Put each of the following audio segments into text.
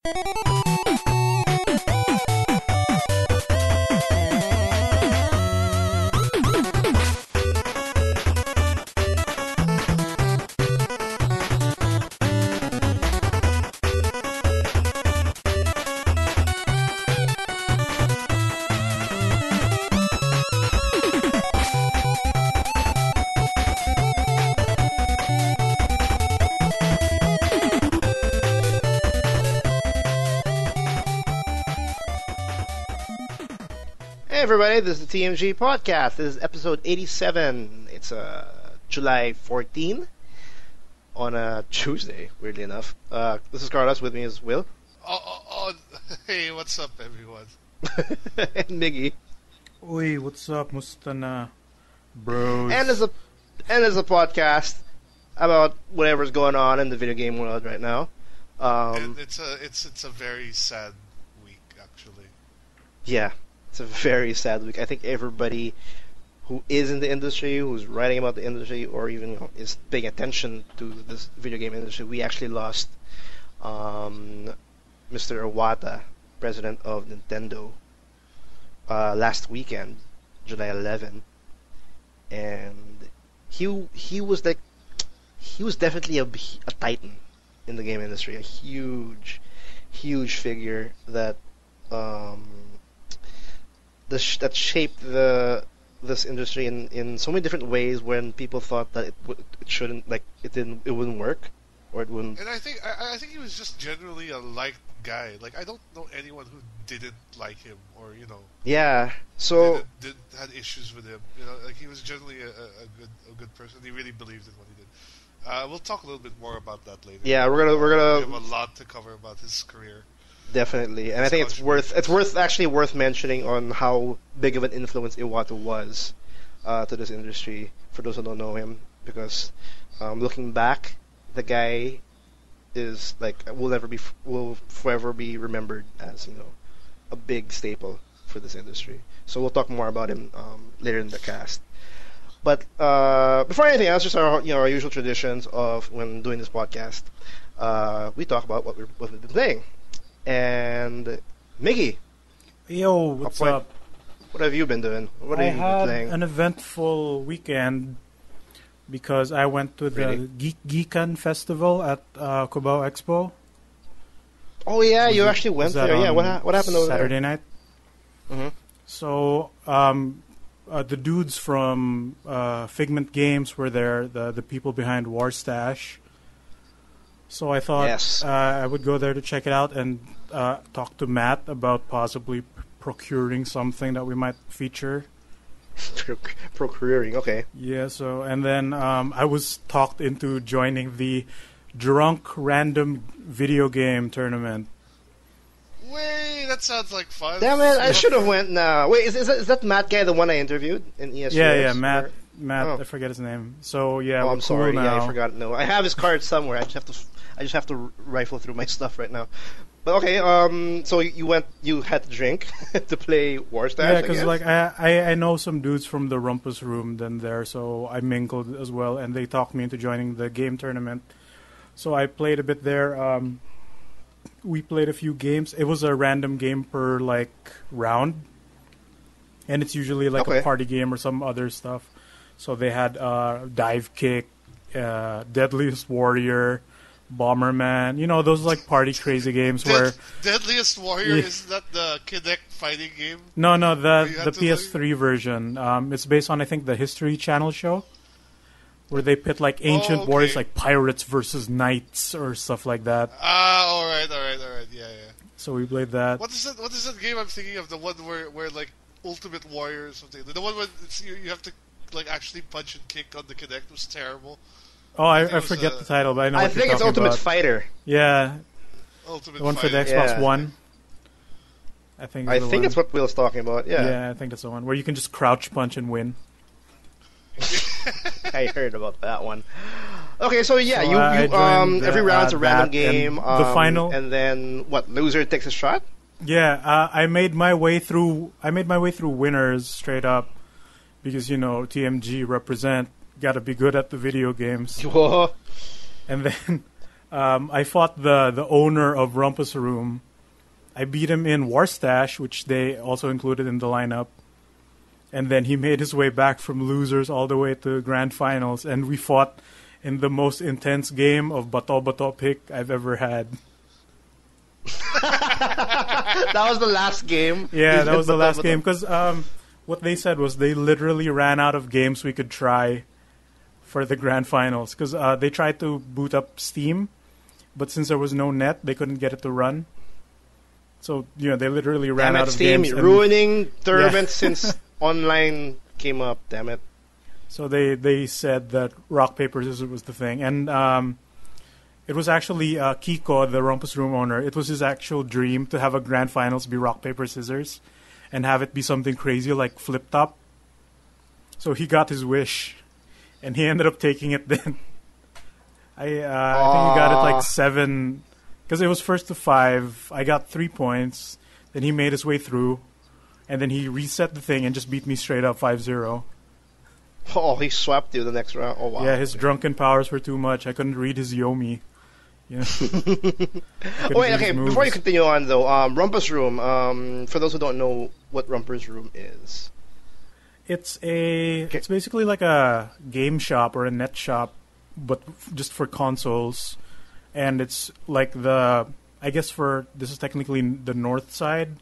Hey everybody, this is the TMG podcast. This is episode 87. It's July 14 on a Tuesday, weirdly enough. This is Carlos, with me is Will. Hey, what's up everyone? And Miggy. Oi, what's up, Mustana? Bros. And as a podcast about whatever's going on in the video game world right now. And it's a very sad week, actually. Yeah. It's a very sad week. I think everybody who is in the industry, who's writing about the industry, or even is paying attention to this video game industry, we actually lost Mr. Iwata, president of Nintendo, last weekend, July 11, and he was definitely a titan in the game industry, a huge figure that that shaped this industry in so many different ways. When people thought that it wouldn't work, or it wouldn't. And I think he was just generally a liked guy. Like, I don't know anyone who didn't like him, or Yeah. So had issues with him. Like, he was generally a good person. He really believed in what he did. We'll talk a little bit more about that later. Yeah, we're gonna. We have a lot to cover about his career. Definitely, and I think it's worth mentioning on how big of an influence Iwata was to this industry, for those who don't know him, because looking back, the guy is will forever be remembered as a big staple for this industry. So we'll talk more about him later in the cast. But before anything else, just our usual traditions of when doing this podcast, we talk about what we've been playing. And Miggy, yo, what's up? What have you been doing? What have you been playing? I had an eventful weekend because I went to the Gikan festival at Cubao Expo. Oh yeah, you actually went there. Yeah, what happened over Saturday there? night. Mm-hmm. So the dudes from Figment Games were there, the people behind War Stash. So I thought I would go there to check it out and talk to Matt about possibly procuring something that we might feature. Procuring, okay. Yeah, and then I was talked into joining the Drunk Random Video Game Tournament. Wait, that sounds like fun. Damn it, I should have went now. Wait, is that Matt guy the one I interviewed in ESPN? Yeah, Matt, I forget his name. So yeah, I'm sorry. Cool now. Yeah, I forgot. No, I have his card somewhere. I just have to rifle through my stuff right now. But okay, so you had to drink to play War Stash. Yeah, because I know some dudes from the Rumpus room there, so I mingled as well, and they talked me into joining the game tournament. So I played a bit there. We played a few games. It was a random game per round, and it's usually a party game or some other stuff. So they had Dive Kick, Deadliest Warrior, Bomberman, those party crazy games where Deadliest Warrior is that the Kinect fighting game? No, the PS3 version. It's based on I think the History Channel show, where they pit ancient warriors like pirates versus knights or stuff like that. All right, yeah. So we played that. What is that game I'm thinking of? The one where Ultimate Warrior or something. The one where you have to actually punch and kick on the Kinect was terrible. Oh, I forget the title, but I know what you're talking about. I think it's Ultimate Fighter. Yeah. Ultimate one Fighter. For the Xbox One. I think it's what Will's talking about, yeah. Yeah, I think that's the one, where you can just crouch punch and win. I heard about that one. Okay, so yeah, you every round's a random game. The final, and then loser takes a shot. Yeah, I made my way through winners straight up, because TMG represent. Got to be good at the video games. Whoa. And then I fought the owner of Rumpus Room. I beat him in Warstash, which they also included in the lineup. And then he made his way back from losers all the way to grand finals, and we fought in the most intense game of Bato Bato pick I've ever had. That was the last game. Yeah, that was the last game because what they said was they literally ran out of games we could try for the grand finals because they tried to boot up Steam, but since there was no net, they couldn't get it to run. So they literally ran out of Steam, games. Ruining tournaments since online came up. Damn it! So they said that rock paper scissors was the thing, and it was actually Kiko, the Rumpus Room owner. It was his actual dream to have a grand finals be rock paper scissors, and have it be something crazy like flip top. So he got his wish, and he ended up taking it. Then I think he got it like 7. Because it was first to 5, I got 3 points. Then he made his way through, and then he reset the thing and just beat me straight up 5-0. Oh, he swept you the next round. Oh wow! Yeah, his drunken powers were too much. I couldn't read his Yomi. Yeah. Oh, wait, okay. Before you continue on, though, Rumpus Room. For those who don't know what Rumpus Room is, it's basically like a game shop or a net shop, but just for consoles. And it's like this is technically the north side,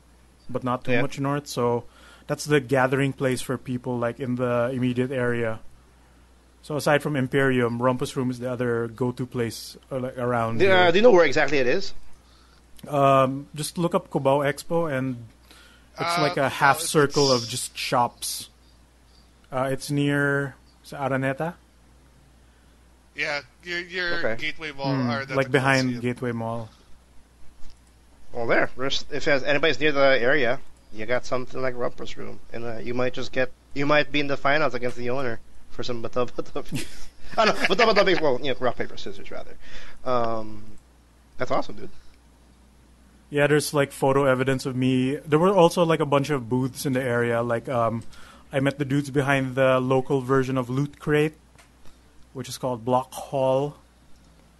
but not too much north. So that's the gathering place for people like in the immediate area. So aside from Imperium, Rumpus Room is the other go-to place around. Do you know where exactly it is? Just look up Cubao Expo, and it's like a half circle of just shops. It's near Araneta. Yeah, your Gateway Mall. Like behind Gateway Mall. Well, there. If anybody's near the area, you got something like Rumpus Room, and you might be in the finals against the owner for some Bato Bato. Oh no, Bato Bato. Well, rock paper scissors rather. That's awesome, dude. Yeah, there's like photo evidence of me. There were also like a bunch of booths in the area. Like I met the dudes behind the local version of Loot Crate, which is called Block Hall.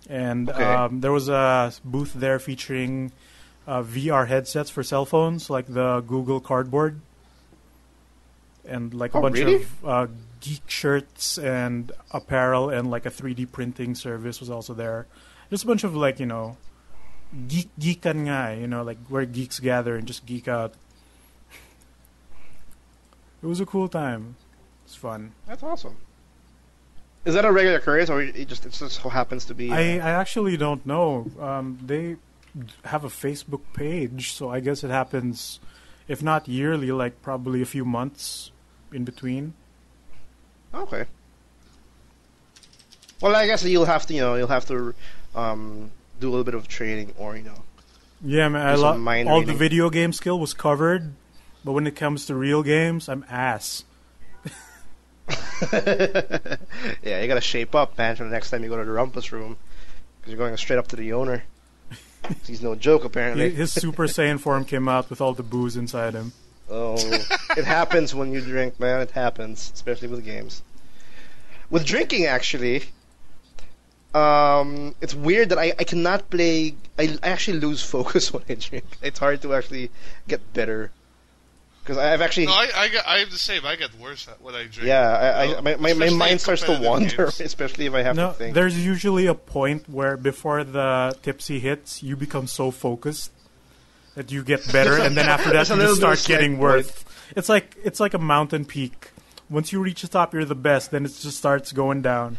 And there was a booth there featuring VR headsets for cell phones, like the Google Cardboard. And like a bunch of Geek shirts and apparel, and like a 3D printing service was also there. Just a bunch of like, Gikan nga, like where geeks gather and just geek out. It was a cool time. It's fun. That's awesome. Is that a regular occurrence, or it just so happens to be? I actually don't know. They have a Facebook page, so I guess it happens, if not yearly, like probably a few months in between. Okay. Well, I guess you'll have to do a little bit of training, or Yeah, man. All the video game skill was covered, but when it comes to real games, I'm ass. Yeah, you gotta shape up, man, for the next time you go to the Rumpus Room, because you're going straight up to the owner. He's no joke, apparently. His Super Saiyan form came out with all the booze inside him. Oh, it happens when you drink, man. It happens, especially with games. With drinking, actually, it's weird that I cannot play. I actually lose focus when I drink. It's hard to actually get better. Because I've actually... No, I'm the same. I get worse when I drink. Yeah, my mind starts to wander, especially if I have to think. There's usually a point where before the tipsy hits, you become so focused that you get better, and then after that you just start getting worse. It's like a mountain peak. Once you reach the top, you're the best. Then it just starts going down.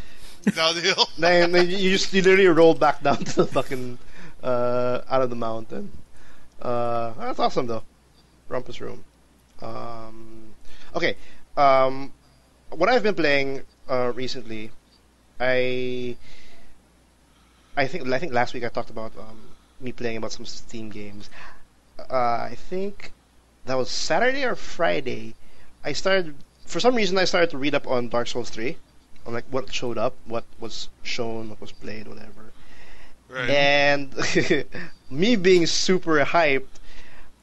Downhill. Then you literally roll back down to the fucking out of the mountain. That's awesome though. Rumpus Room. Okay. What I've been playing recently, I think last week I talked about me playing about some Steam games. I think that was Saturday or Friday. For some reason I started to read up on Dark Souls 3, on like what showed up, what was shown, what was played, whatever. Right. And me being super hyped,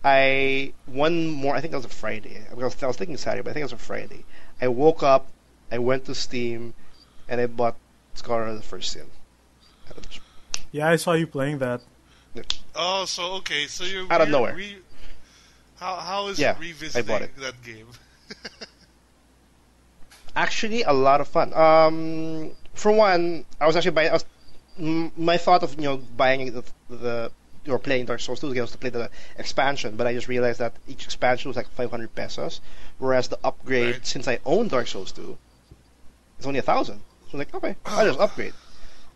I think that was a Friday. I was thinking Saturday, but I think it was a Friday. I woke up, I went to Steam, and I bought Scholar of the First Sin. Yeah, I saw you playing that. Oh, so okay, so you're Out of nowhere. How is Yeah, it revisiting I bought it. that game? Actually, a lot of fun. For one, I was actually buying. My thought of buying the or playing Dark Souls 2 was to play the expansion, but I just realized that each expansion was like 500 pesos, whereas the upgrade, Right. since I own Dark Souls 2, it's only 1,000. So I'm like, okay, I'll just upgrade.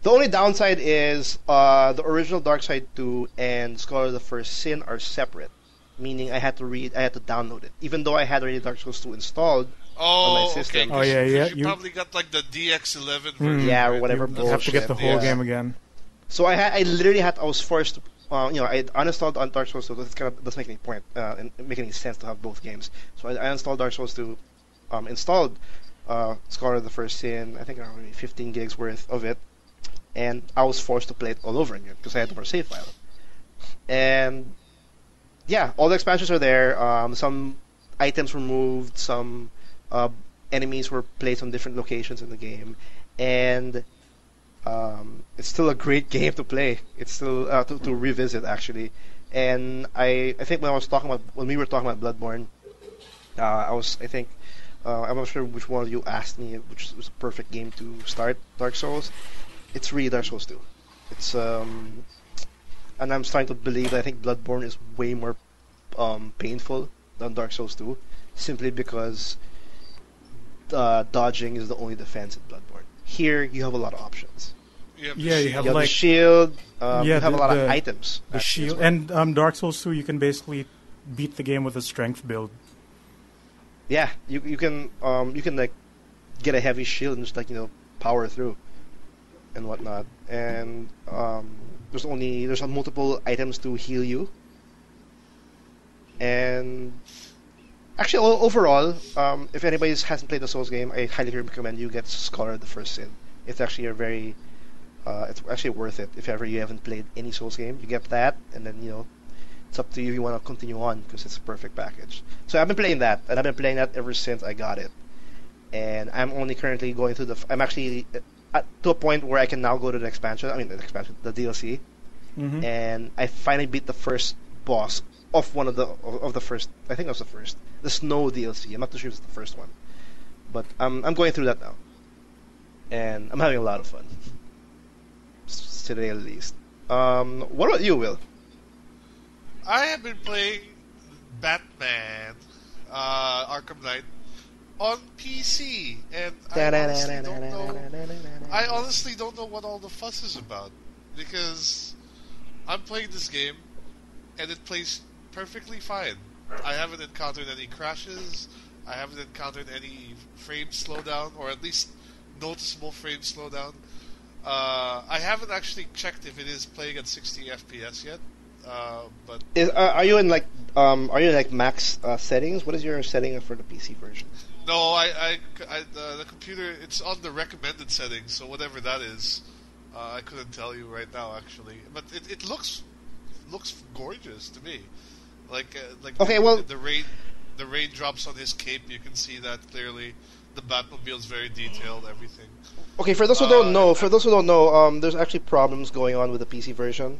The only downside is the original Dark Side 2 and Scholar of the First Sin are separate, meaning I had to download it, even though I had already Dark Souls 2 installed on my system. Okay. Oh, yeah, yeah, You you- probably got like the DX11 version. Yeah, or right? whatever You have to get the bullshit, whole yeah. game again. So I literally I was forced to, I uninstalled on Dark Souls 2. It doesn't make any point, and make any sense to have both games. So I installed Dark Souls 2, installed Scholar of the First Sin. I think around maybe 15 gigs worth of it, and I was forced to play it all over again because I had no save file. And yeah, all the expansions are there. Some items were moved, some enemies were placed on different locations in the game, and it's still a great game to play. It's still to revisit actually. And I think when we were talking about Bloodborne, I'm not sure which one of you asked me which was a perfect game to start Dark Souls. It's really Dark Souls 2. It's and I'm starting to believe that I think Bloodborne is way more painful than Dark Souls 2, simply because dodging is the only defense in Bloodborne. Here, you have a lot of options. You Yeah, you have You have like the shield. yeah, you have a lot of the- items. the actually, as shield, well. and Dark Souls 2, you can basically beat the game with a strength build. Yeah, you can like get a heavy shield and just like power through and whatnot. And there's multiple items to heal you. And actually, overall, if anybody hasn't played the Souls game, I highly recommend you get Scholar of the First Sin. It's actually it's actually worth it. If ever you haven't played any Souls game, you get that, and then it's up to you if you want to continue on because it's a perfect package. So I've been playing that, and I've been playing that ever since I got it. And I'm only currently going through I'm actually to a point where I can now go to the expansion. I mean, the DLC, Mm-hmm. and I finally beat the first boss of one of the first. I think that was the first. The Snow DLC. I'm not too sure if it's the first one, but I'm going through that now, and I'm having a lot of fun. To say the least. What about you, Will? I have been playing Batman Arkham Knight on PC, and I honestly don't know what all the fuss is about, because I'm playing this game and it plays perfectly fine. I haven't encountered any crashes. I haven't encountered any frame slowdown, or at least noticeable frame slowdown. I haven't actually checked if it is playing at 60 FPS yet. But Are you in like max settings? What is your setting for the PC version? no, the computer, it's on the recommended settings, so whatever that is, I couldn't tell you right now actually. But it looks gorgeous to me. Like Okay, well- the raindrops on his cape, you can see that clearly. The Batmobile's very detailed, everything. Okay, for those who don't know, there's actually problems going on with the PC version,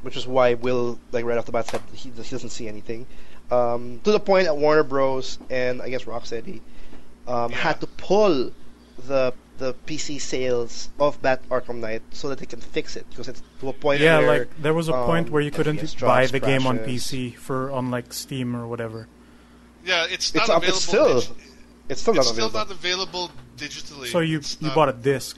which is why Will, like right off the bat, said he doesn't see anything. To the point that Warner Bros. And I guess Rocksteady had to pull the PC sales of Bat Arkham Knight so that they can fix it, because it's to a point Yeah, where like there was a point where you couldn't FPS buy drops, the game on crashes. PC on like Steam or whatever. Yeah, it's It's not up. available. It's still. dig- It's still not it's still available. not available digitally. So you It's you not- bought a disc.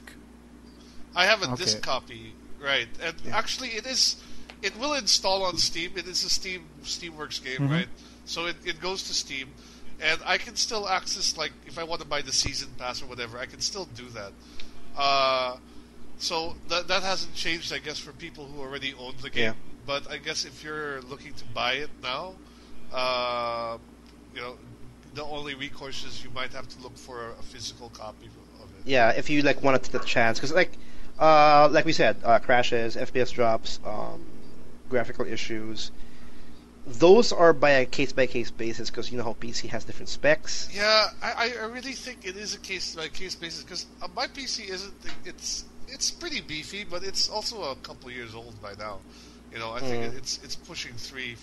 I have a Okay. disc copy, right? And Yeah. actually, it will install on Steam. It is a Steamworks game, Mhm. right? So it goes to Steam, and I can still access, like, if I want to buy the season pass or whatever, I can still do that. So that hasn't changed, I guess, for people who already own the game. Yeah. But I guess if you're looking to buy it now, the only recourse is you might have to look for a physical copy of it. Yeah, if you like want to take a chance, because like we said, crashes, FPS drops, graphical issues, those are by a case by case basis, because you know how PC has different specs. Yeah, I really think it is a case by case basis, because my PC isn't. it's pretty beefy, but it's also a couple years old by now. I think it's pushing 3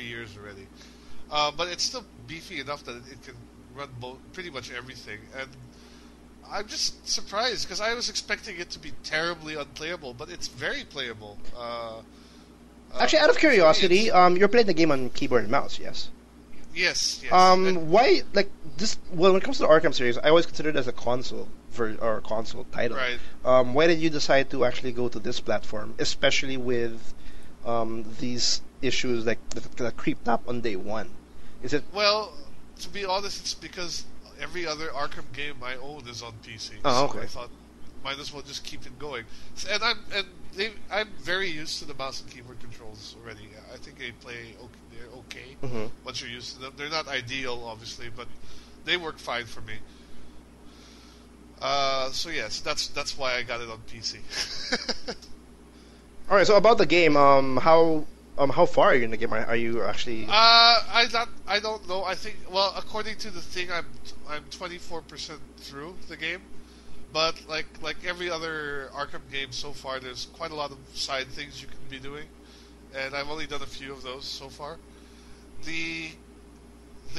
years already. But it's still beefy enough that it can run pretty much everything. And I'm just surprised because I was expecting it to be terribly unplayable, but it's very playable. Actually, out of curiosity, you're playing the game on keyboard and mouse, yes? Yes. Why, like, this? Well, when it comes to the Arkham series, I always consider it as a console or console title. Right. Why did you decide to actually go to this platform, especially with these issues that creeped up on day one? Is it? Well, to be honest, it's because every other Arkham game I own is on PC. Oh, okay. So I thought, might as well just keep it going. And I'm very used to the mouse and keyboard controls already. I think they're okay once you're used to them. They're not ideal, obviously, but they work fine for me. So yes, that's why I got it on PC. All right. So about the game, how far are you in the game? Are you actually? I don't know. I think, well, according to the thing, I'm 24% through the game. But like every other Arkham game so far, there's quite a lot of side things you can be doing, and I've only done a few of those so far. The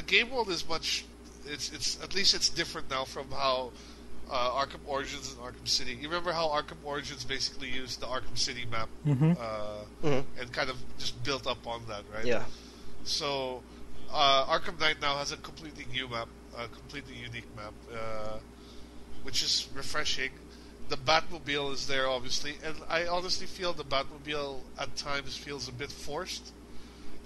game world is much. It's at least it's different now from how Arkham Origins and Arkham City. You remember how Arkham Origins basically used the Arkham City map and kind of just built up on that, right? Yeah. So Arkham Knight now has a completely new map, a completely unique map. Which is refreshing. The Batmobile is there, obviously, and I honestly feel the Batmobile at times feels a bit forced.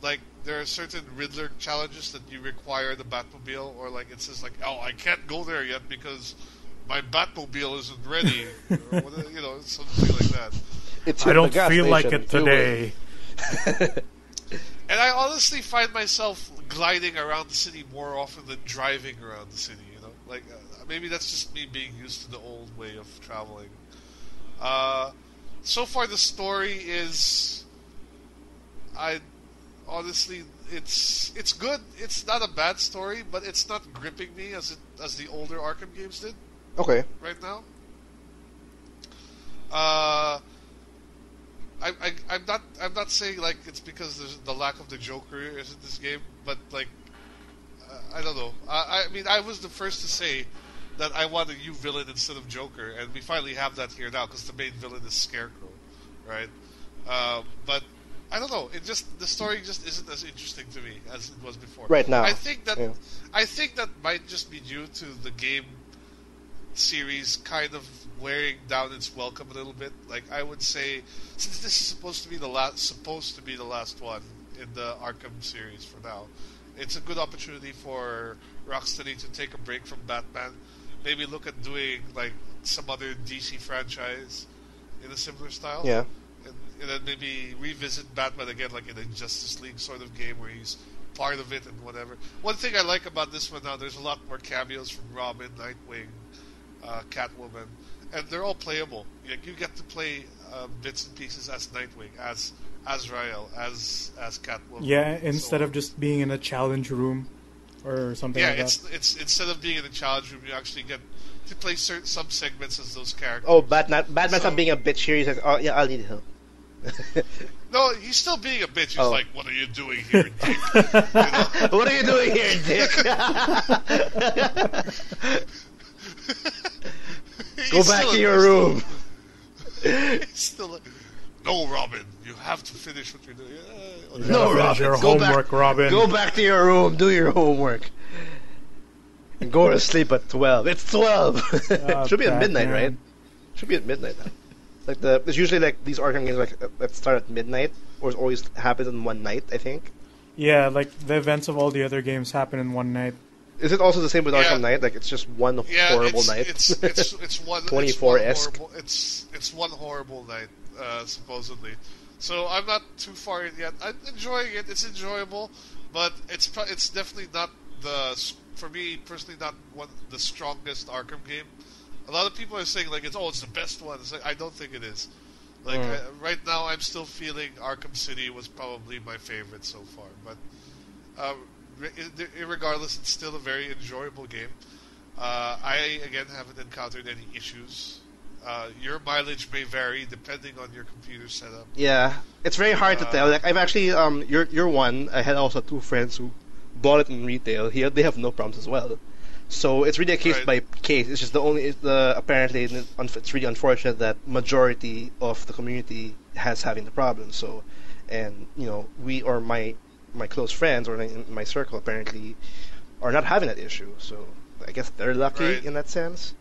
Like, there are certain Riddler challenges that you require the Batmobile, or like it says like, oh, I can't go there yet because my Batmobile isn't ready, or something like that. I don't feel like it today. And I honestly find myself gliding around the city more often than driving around the city. Like, maybe that's just me being used to the old way of traveling. So far, the story is, honestly, it's good. It's not a bad story, but it's not gripping me as the older Arkham games did. Okay. Right now. I'm not saying like it's because there's the lack of the Joker is in this game, but like. I don't know. I mean, I was the first to say that I want a new villain instead of Joker, and we finally have that here now because the main villain is Scarecrow, right? But I don't know. The story just isn't as interesting to me as it was before. Right now, I think that might just be due to the game series kind of wearing down its welcome a little bit. Like I would say, since this is supposed to be the last one in the Arkham series for now. It's a good opportunity for Rocksteady to take a break from Batman. Maybe look at doing like some other DC franchise in a similar style. Yeah. And then maybe revisit Batman again, like in a Justice League sort of game where he's part of it and whatever. One thing I like about this one now, there's a lot more cameos from Robin, Nightwing, Catwoman, and they're all playable. You get to play bits and pieces as Nightwing, as Rael, as Catwoman. Yeah, instead of just being in a challenge room or something like that. Yeah, it's instead of being in a challenge room, you actually get to play some segments as those characters. Oh, Batman's not being a bitch here. He's like, oh yeah, I'll need help. No, he's still being a bitch. He's like, what are you doing here, Dick? What are you doing here, Dick? Go back to your room. He's still like, no, Robin, you have to finish what you're doing. No, Robin, your homework, Robin. Go back to your room, do your homework. And go to sleep at 12. It's 12! Should be at midnight, right? Should be at midnight now. It's usually like these Arkham games that start at midnight, or it always happens in one night, I think. Yeah, like the events of all the other games happen in one night. Is it also the same with Arkham Knight? Like it's just one horrible night. It's one 24-esque. It's one horrible night, supposedly. So I'm not too far in yet. I'm enjoying it. It's enjoyable, but it's definitely not for me personally not the strongest Arkham game. A lot of people are saying like it's the best one. It's like, I don't think it is. Like right now, I'm still feeling Arkham City was probably my favorite so far. But regardless, it's still a very enjoyable game. I again haven't encountered any issues Your mileage may vary depending on your computer setup. Yeah, it's very hard to tell. Like I've actually you're one. I had also two friends who bought it in retail. They have no problems as well. So it's really a case by case. It's just apparently it's really unfortunate that majority of the community has having the problem. So, and we or my close friends or in my circle apparently are not having that issue. So I guess they're lucky in that sense.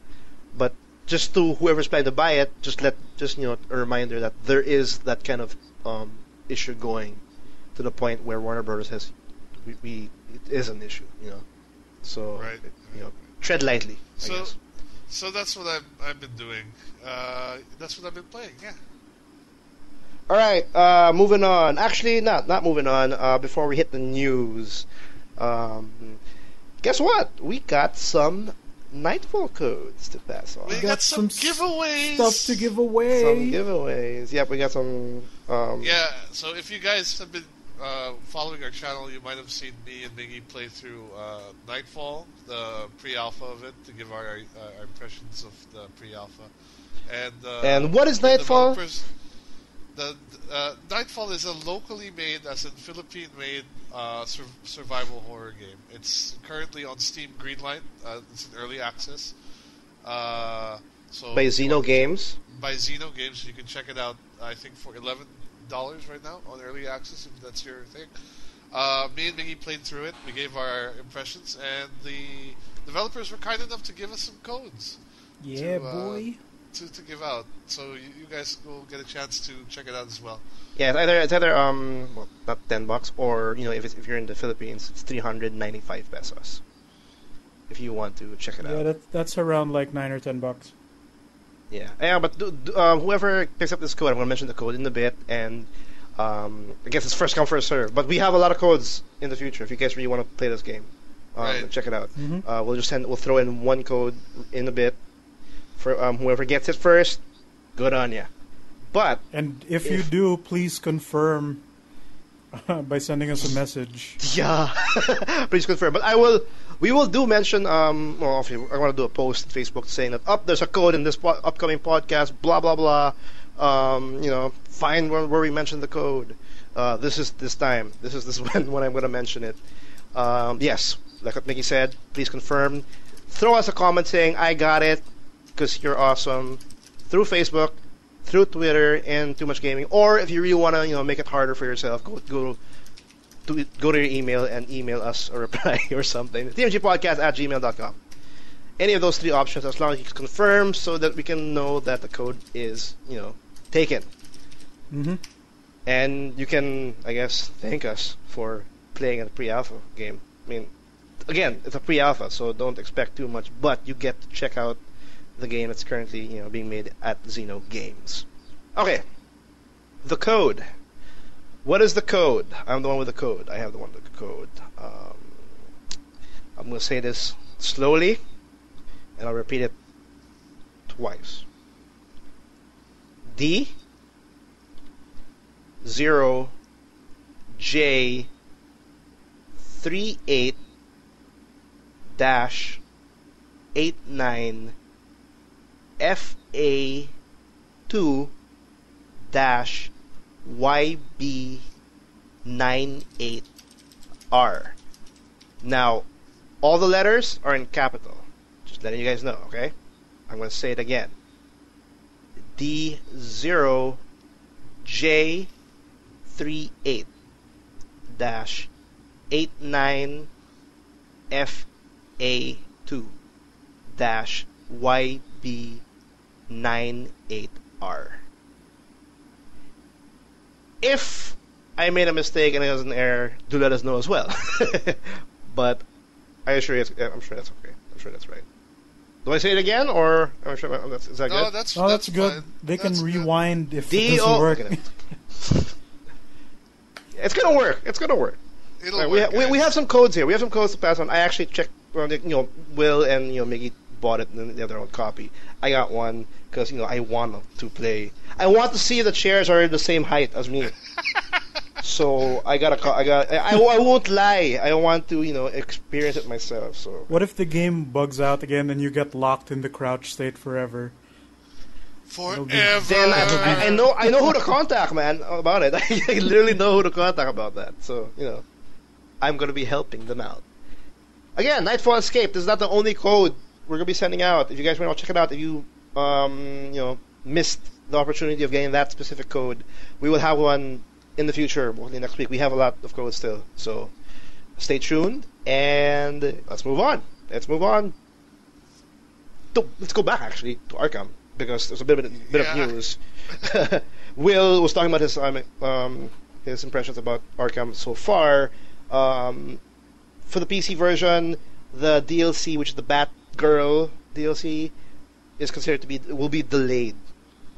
But just to whoever's planning to buy it, just a reminder that there is that kind of issue going to the point where Warner Bros. Has it is an issue. So tread lightly. I guess. So that's what I've been doing. That's what I've been playing. Yeah. All right. Moving on. Actually, not moving on. Before we hit the news, guess what? We got some Nightfall codes to pass on. We got some giveaways. Stuff to give away. Some giveaways. Yep, we got some. Yeah. So if you guys have been following our channel, you might have seen me and Miggy play through Nightfall, the pre-alpha of it, to give our impressions of the pre-alpha. And what is Nightfall? The Nightfall is a locally made, as in Philippine-made, survival horror game. It's currently on Steam Greenlight. It's in early access. So by Xeno Games. By Xeno Games, you can check it out. I think for $11 right now on early access, if that's your thing. Me and Miggy played through it. We gave our impressions, and the developers were kind enough to give us some codes. Yeah, boy. To give out, so you guys will get a chance to check it out as well. Yeah, it's either not $10 or if you're in the Philippines, it's 395 pesos. If you want to check it out. Yeah, that's around like $9 or $10. Yeah, but whoever picks up this code, I'm going to mention the code in a bit, and I guess it's first come first serve. But we have a lot of codes in the future if you guys really want to play this game. Check it out. Mm-hmm. We'll throw in one code in a bit for whoever gets it first. Good on ya. And if you do, please confirm by sending us a message. Yeah, please confirm. But we will do mention. Well, I want to do a post on Facebook saying that there's a code in this upcoming podcast. Blah blah blah. Find where we mention the code. This is this time. This is when I'm going to mention it. Yes, like what Mickey said. Please confirm. Throw us a comment saying I got it because you're awesome through Facebook, through Twitter, and Too Much Gaming. Or if you really want to, make it harder for yourself, go to your email and email us a reply or something. tmgpodcast@gmail.com. Any of those three options, as long as you confirm, so that we can know that the code is, taken. Mm-hmm. And you can, I guess, thank us for playing a pre-alpha game. I mean, again, it's a pre-alpha, so don't expect too much, but you get to check out the game that's currently, being made at Xeno Games. Okay, the code. What is the code? I'm the one with the code. I have the one with the code. I'm going to say this slowly, and I'll repeat it twice. D 0 J 38 dash 89 FA 2 dash YB 98R. Now, all the letters are in capital. Just letting you guys know, okay? I'm going to say it again. D0 J38 dash 89 FA2 dash YB98R. If I made a mistake and it was an error, do let us know as well. But I'm sure that's okay. I'm sure that's right. Do I say it again, or is that good? That's good. fine. They can That's rewind good. if it doesn't work. It's gonna work. It'll Right, work, we have some codes here. We have some codes to pass on. I actually checked. Will and Miggy bought it and they have their own copy. I got one because I want to play. I want to see the chairs are the same height as me. So I won't lie. I want to experience it myself. So What if the game bugs out again and you get locked in the crouch state forever? Forever. Then I know who to contact, man, about it. I literally know who to contact about that. So I'm gonna be helping them out. Again, Nightfall Escape. This is not the only code we're gonna be sending out. If you guys want to check it out, if you missed the opportunity of getting that specific code, we will have one in the future, hopefully next week. We have a lot of codes still, so stay tuned and let's move on. Let's go back actually to Arkham because there's a bit of news. Will was talking about his impressions about Arkham so far. For the PC version, the DLC, which is the Batgirl DLC, is considered will be delayed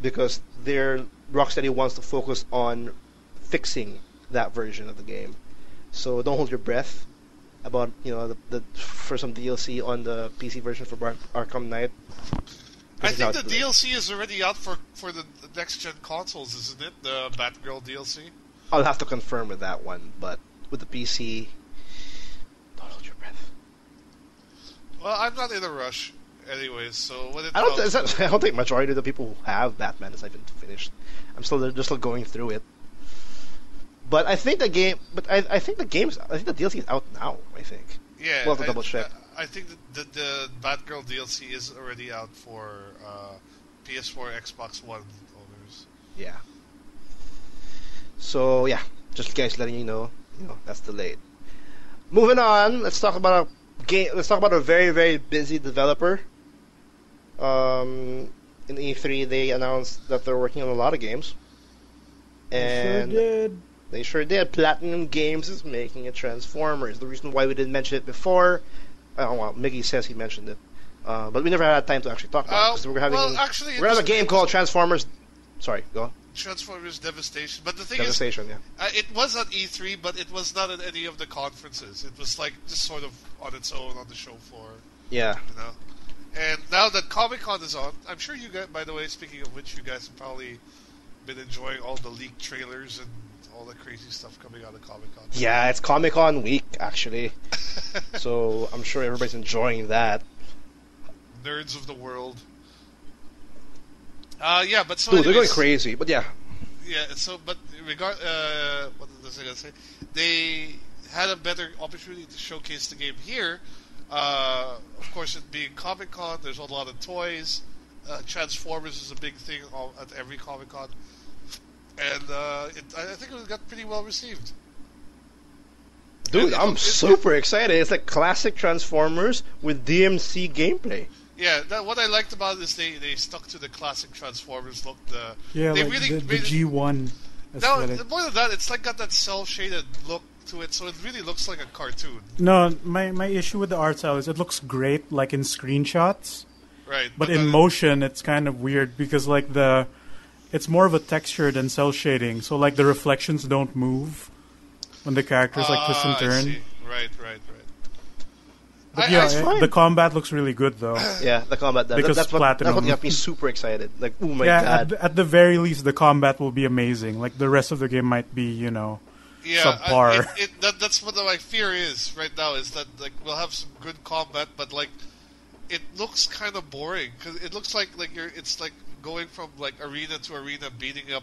because Rocksteady wants to focus on fixing that version of the game. So don't hold your breath about for some DLC on the PC version for Arkham Knight. I think the DLC is already out for the next gen consoles, isn't it? The Batgirl DLC. I'll have to confirm with that one, but with the PC, don't hold your breath. Well, I'm not in a rush, anyways. So when I don't think majority of the people who have Batman is even finished. They're still going through it. But I think the DLC is out now. I think. Yeah. We'll have to double check. I think the Batgirl DLC is already out for PS4, Xbox One owners. Yeah. So yeah, just in case letting you know that's delayed. Moving on, let's talk about a game. Let's talk about a very, very busy developer. In E3, they announced that they're working on a lot of games. And they sure did. Platinum Games is making a Transformers. The reason why we didn't mention it before, Miggy says he mentioned it, but we never had time to actually talk about it because we're having a game called Transformers. Sorry, go on. Transformers Devestation, but the thing Devestation, is, it was on E3, but it was not at any of the conferences. It was like just sort of on its own on the show floor. Yeah. And now that Comic-Con is on, I'm sure you guys, by the way, speaking of which, you guys have probably been enjoying all the leaked trailers and all the crazy stuff coming out of Comic-Con. Yeah, it's Comic-Con week, actually. So I'm sure everybody's enjoying that. Nerds of the world. But so dude, they're going crazy, but yeah. Yeah, so, but what was I going to say? They had a better opportunity to showcase the game here. Of course, it being Comic-Con, there's a lot of toys. Transformers is a big thing at every Comic-Con. And I think it got pretty well received. Dude, I'm super excited. It's like classic Transformers with DMC gameplay. Yeah, what I liked about it is they stuck to the classic Transformers look. The G1 aesthetic. No, more than that, it's like got that cel-shaded look to it, so it really looks like a cartoon. No, my issue with the art style is it looks great, like in screenshots. Right. But in motion, it's kind of weird because like it's more of a texture than cel shading, so like the reflections don't move when the characters like twist and turn. I see. Right. But the combat looks really good though. Yeah, the combat. That's what got me super excited. Like, oh my god! At the very least, the combat will be amazing. Like the rest of the game might be, subpar. That's what my fear is right now. Is that like we'll have some good combat, but like it looks kind of boring because it looks like it's like going from like arena to arena, beating up,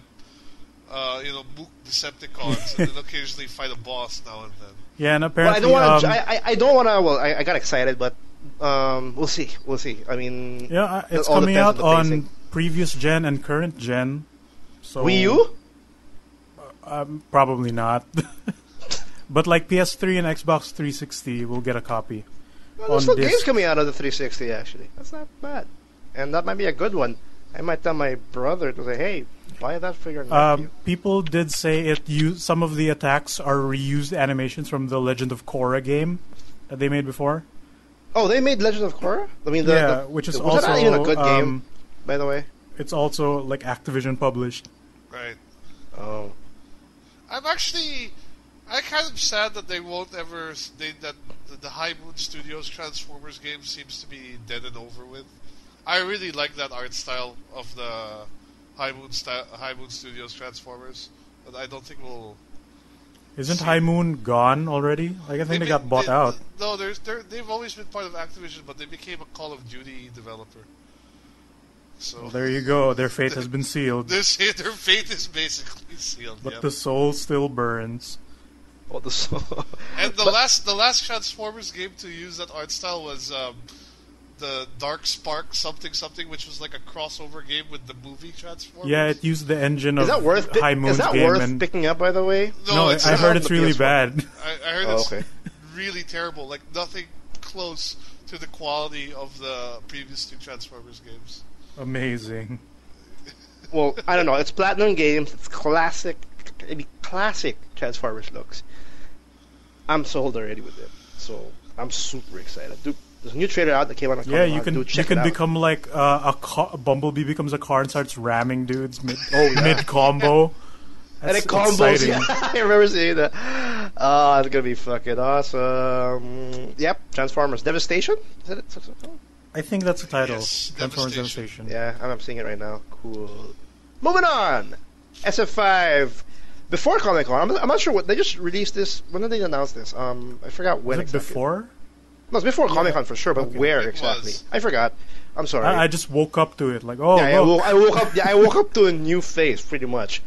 mook Decepticons, and then occasionally fight a boss now and then. Yeah, and apparently, I don't want to. Well, I got excited, but we'll see. I mean, yeah, it's coming out on previous gen and current gen. So Wii U? Probably not. But like PS3 and Xbox 360 will get a copy. Well, there's still games coming out of the 360 actually. That's not bad, and that might be a good one. I might tell my brother to say, "Hey, buy that figure." People did say some of the attacks are reused animations from the Legend of Korra game that they made before. Oh, they made Legend of Korra? I mean, which is was also that even a good game, by the way? It's also like Activision published. Right. Oh. I'm kind of sad that they won't ever. That the High Moon Studios Transformers game seems to be dead and over with. I really like that art style of the High Moon Studios Transformers, but I don't think we'll. Isn't High Moon gone already? Like I think they got bought out. No, they've always been part of Activision, but they became a Call of Duty developer. So Well, there you go. Their fate has been sealed. their fate is basically sealed. But yep. the soul still burns. Well, the And the last Transformers game to use that art style was the Dark Spark something, which was like a crossover game with the movie Transformers. Yeah, it used the engine of is that worth High Moon's is that game. worth and picking up? By the way, no, it's I not. heard it's really PS4. bad. I heard Oh, it's okay. really terrible. Like nothing close to the quality of the previous two Transformers games. Amazing. Well, I don't know. It's Platinum Games. It's classic Transformers looks. I'm sold already with it, so I'm super excited. Dude, there's a new trailer out that came out. Yeah, you can check become like Bumblebee becomes a car and starts ramming dudes mid yeah. combo. And it combos. Yeah, I remember seeing that. Oh, it's gonna be fucking awesome. Yep, Transformers Devestation. Is that it? I think that's the title. Yes, Transformers Devestation. Devastation. Yeah, I'm seeing it right now. Cool. Moving on. SF5. Before Comic Con, I'm not sure what they just released this. When did they announce this? I forgot when. Was it exactly. before? No, it's before Comic Con for sure, but Okay. where It exactly? was. I forgot. I'm sorry. I just woke up to it like, oh, yeah, look. I woke up. Yeah, I woke up to a new face, pretty much.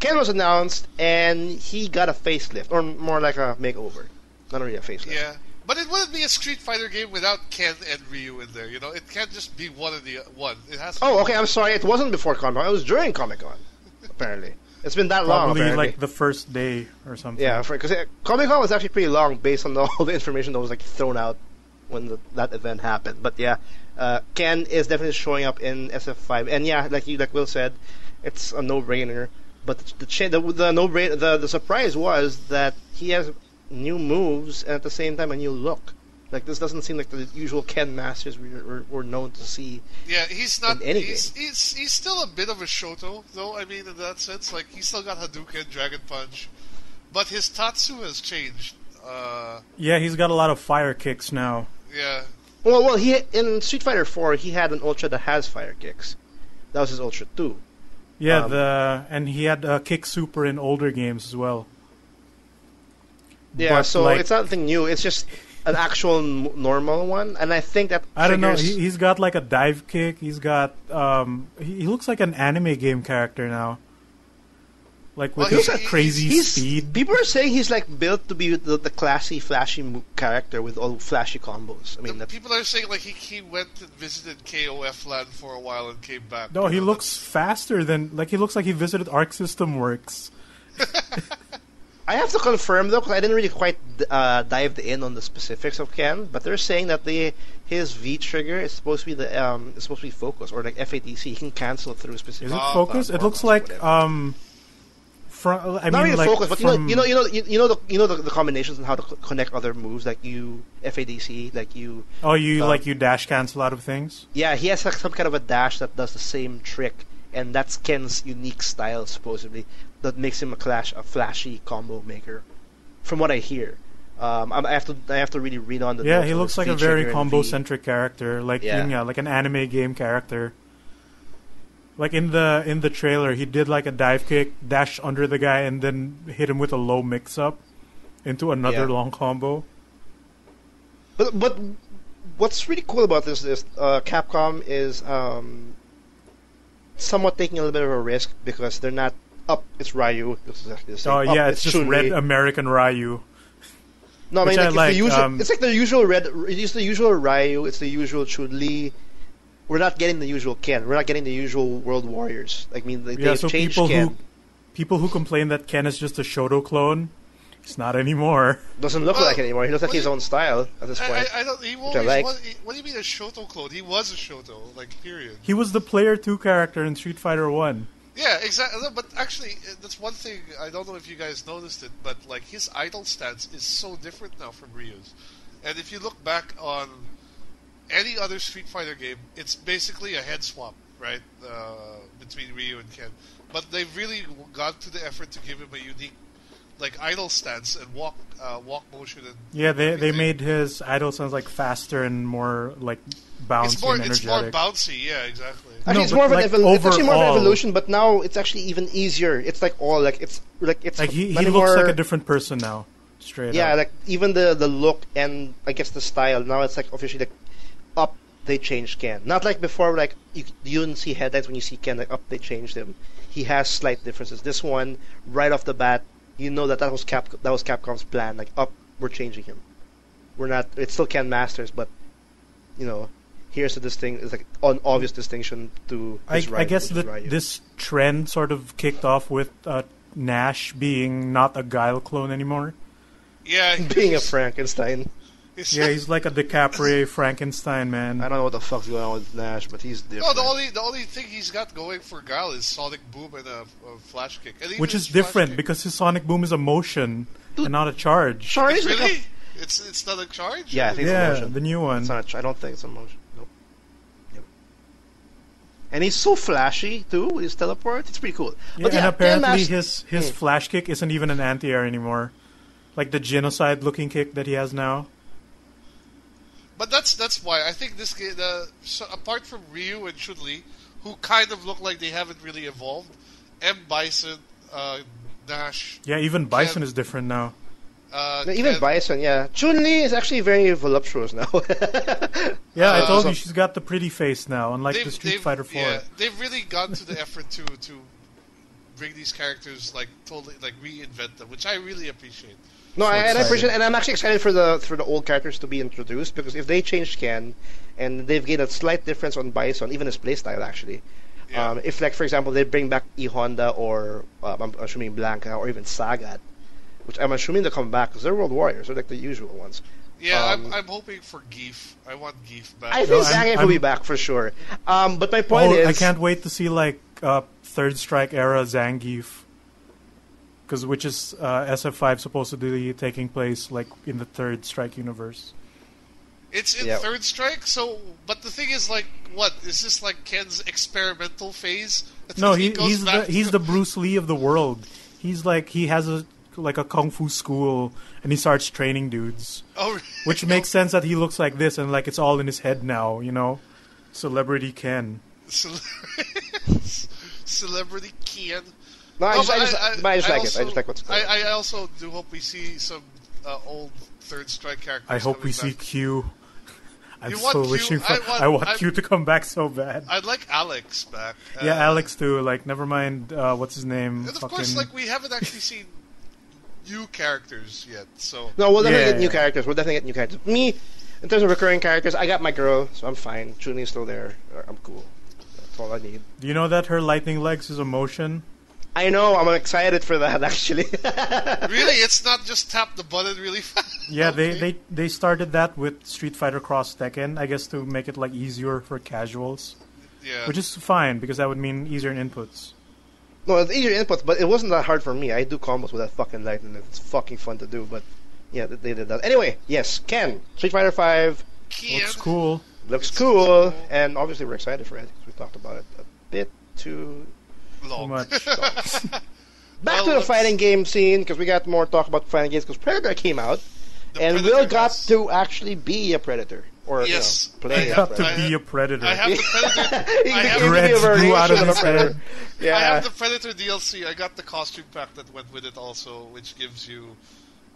Ken was announced, and he got a facelift, or more like a makeover. Not really a facelift. Yeah, but it wouldn't be a Street Fighter game without Ken and Ryu in there. You know, it can't just be one of the one. It has. To Oh, be okay. I'm sorry. It wasn't before Comic Con. It was during Comic Con. Apparently, it's been that long. Probably Apparently, like the first day or something. yeah, because Comic Con was actually pretty long based on all the information that was like thrown out when that event happened. But yeah, Ken is definitely showing up in SF5, and yeah, like Will said, it's a no-brainer. But the surprise was that he has new moves and at the same time a new look. Like this doesn't seem like the usual Ken Masters we're known to see. Yeah, he's not. In any he's still a bit of a Shoto, though. I mean, in that sense, like he's still got Hadouken, Dragon Punch, but his Tatsu has changed. Yeah, he's got a lot of fire kicks now. Yeah. Well, he in Street Fighter 4 he had an Ultra that has fire kicks. That was his Ultra 2. Yeah, and he had kick super in older games as well. Yeah, But, so like, it's nothing new. It's just an actual normal one, and I think that I don't know. triggers- He's got like a dive kick. He's got he looks like an anime game character now. Like with Well, his crazy speed. People are saying he's like built to be the classy, flashy character with all flashy combos. I mean, that's, People are saying like he went and visited KOF land for a while and came back. No, he You know, looks faster than he looks like he visited Arc System Works. I have to confirm though, because I didn't really quite dive in on the specifics of Ken, but they're saying that his V trigger is supposed to be focus or like FATC. He can cancel through specific. Is it Oh, focus? It looks like whatever. I Not mean, really like focus, but from, you know the combinations and how to connect other moves, like you FADC, like you. Oh, you dash cancel out of things. Yeah, he has like some kind of a dash that does the same trick, and that's Ken's unique style supposedly that makes him a flashy combo maker. From what I hear, I have to really read on the. Yeah, notes he on looks the like a V trigger very and combo V. centric character, like Yeah. like an anime game character. Like in the trailer, he did like a dive kick, dash under the guy, and then hit him with a low mix-up into another Yeah. long combo. But what's really cool about this is Capcom is somewhat taking a little bit of a risk because they're not up. It's Ryu. This is exactly the same. Oh Up, yeah, it's just Chun-Li. red American Ryu. No, I mean which I like, like, it's the usual. um, It's like the usual red. It's the usual Ryu. It's the usual Chun-Li. We're not getting the usual Ken. We're not getting the usual World Warriors. Like, I mean, Yeah, they've so changed people Ken. who complain that Ken is just a Shoto clone, it's not anymore. Doesn't look Well, like it anymore. He looks like his own style at this point. I don't. He I always like. what do you mean a Shoto clone? He was a Shoto, like period. He was the player 2 character in Street Fighter 1. Yeah, exactly. No, but actually, that's one thing. I don't know if you guys noticed it, but like his idle stance is so different now from Ryu's. And if you look back on any other Street Fighter game, it's basically a head swap, right, between Ryu and Ken. But they've really gone to the effort to give him a unique, like idle stance and walk motion. And Yeah, they everything. made his idle sounds like faster and more like bouncy and It's more energetic. bouncy. Yeah, exactly. Actually, No, it's but more of like it's actually more of an overall- evolution, but now it's actually even easier. It's like it's Like he not looks anymore- like a different person now, straight Yeah, up. like even the look and I guess the style now it's like officially like up they changed Ken. Not like before, like you didn't see headlights when you see Ken, like, up, they changed him. He has slight differences. This one, right off the bat, you know that was Capcom's plan. Like, up, we're changing him. We're not. It's still Ken Masters, but you know, here's the distinct. It's like an obvious distinction to his rival, I guess that this trend sort of kicked off with Nash being not a Guile clone anymore. Yeah, being a Frankenstein. Yeah, he's like a DiCaprio Frankenstein, man. I don't know what the fuck's going on with Nash, but he's different. No, the only thing he's got going for Guile is Sonic Boom and a Flash Kick. And which is different because his Sonic Boom is a motion and not a charge. Charge? Really? It's not a charge? Yeah, I think it's a motion. The new one. It's not I don't think it's a motion. Nope. Yep. And he's so flashy too with his teleport. It's pretty cool. Yeah, But and apparently Ken his Flash Kick isn't even an anti-air anymore. Like the genocide looking kick that he has now. But that's why I think this game, so apart from Ryu and Chun-Li, who kind of look like they haven't really evolved, M. Bison, Nash... Yeah, even Bison is different now. Even Bison, yeah. Chun-Li is actually very voluptuous now. Yeah, I told you she's got the pretty face now, unlike the Street Fighter 4. Yeah, they've really gone to the effort to bring these characters, like, totally, like, reinvent them, which I really appreciate. No, I appreciate, and I'm actually excited for the old characters to be introduced, because if they changed Ken and they've gained a slight difference on Bison, even his playstyle actually. Yeah. If, like, for example, they bring back E Honda or I'm assuming Blanca or even Sagat, which I'm assuming they'll come back because they're World Warriors, they're like the usual ones. Yeah, I'm hoping for Geef. I want Geef back. I think Zangief will be back for sure. But my point is, I can't wait to see like Third Strike era Zangief. Which is SF5 supposedly taking place like in the Third Strike universe. It's in Third Strike, so but the thing is, like, what is this, like Ken's experimental phase? No, he's the Bruce Lee of the world. He's like he has a kung fu school and he starts training dudes. Oh, really? Which makes sense that he looks like this and like it's all in his head now, you know. Celebrity Ken. Celebrity Ken. No, I just like it. I just like what's going on. I also do hope we see some old Third Strike characters. I hope we back. see Q. I'm so wishing for. I want Q to come back so bad. I'd like Alex back. Yeah, Alex too. Like, never mind. What's his name? And of course, like, we haven't actually seen new characters yet. So no, we'll definitely get new characters. We'll definitely get new characters. Me, in terms of recurring characters, I got my girl, so I'm fine. Chun-Li's still there. I'm cool. That's all I need. Do you know that her lightning legs is a motion? I know, I'm excited for that, actually. Really? It's not just tap the button really fast? Yeah, Okay. they started that with Street Fighter Cross Tekken, I guess, to make it like easier for casuals. Yeah. Which is fine, because that would mean easier inputs. No, it's easier inputs, but it wasn't that hard for me. I do combos with that fucking lightning. It's fucking fun to do, but yeah, they did that. Anyway, yes, Ken, Street Fighter 5. Ken. Looks cool. Looks cool, and obviously we're excited for it, because we talked about it a bit too... Long. Too much. Back to the fighting game scene, because we got more talk about fighting games, because Predator came out, and Will got to actually be a Predator. Or, yes. Play I got to be a Predator. I have the Predator. I have Dreads grew out of his head. Yeah. I have the Predator DLC. I got the costume pack that went with it also, which gives you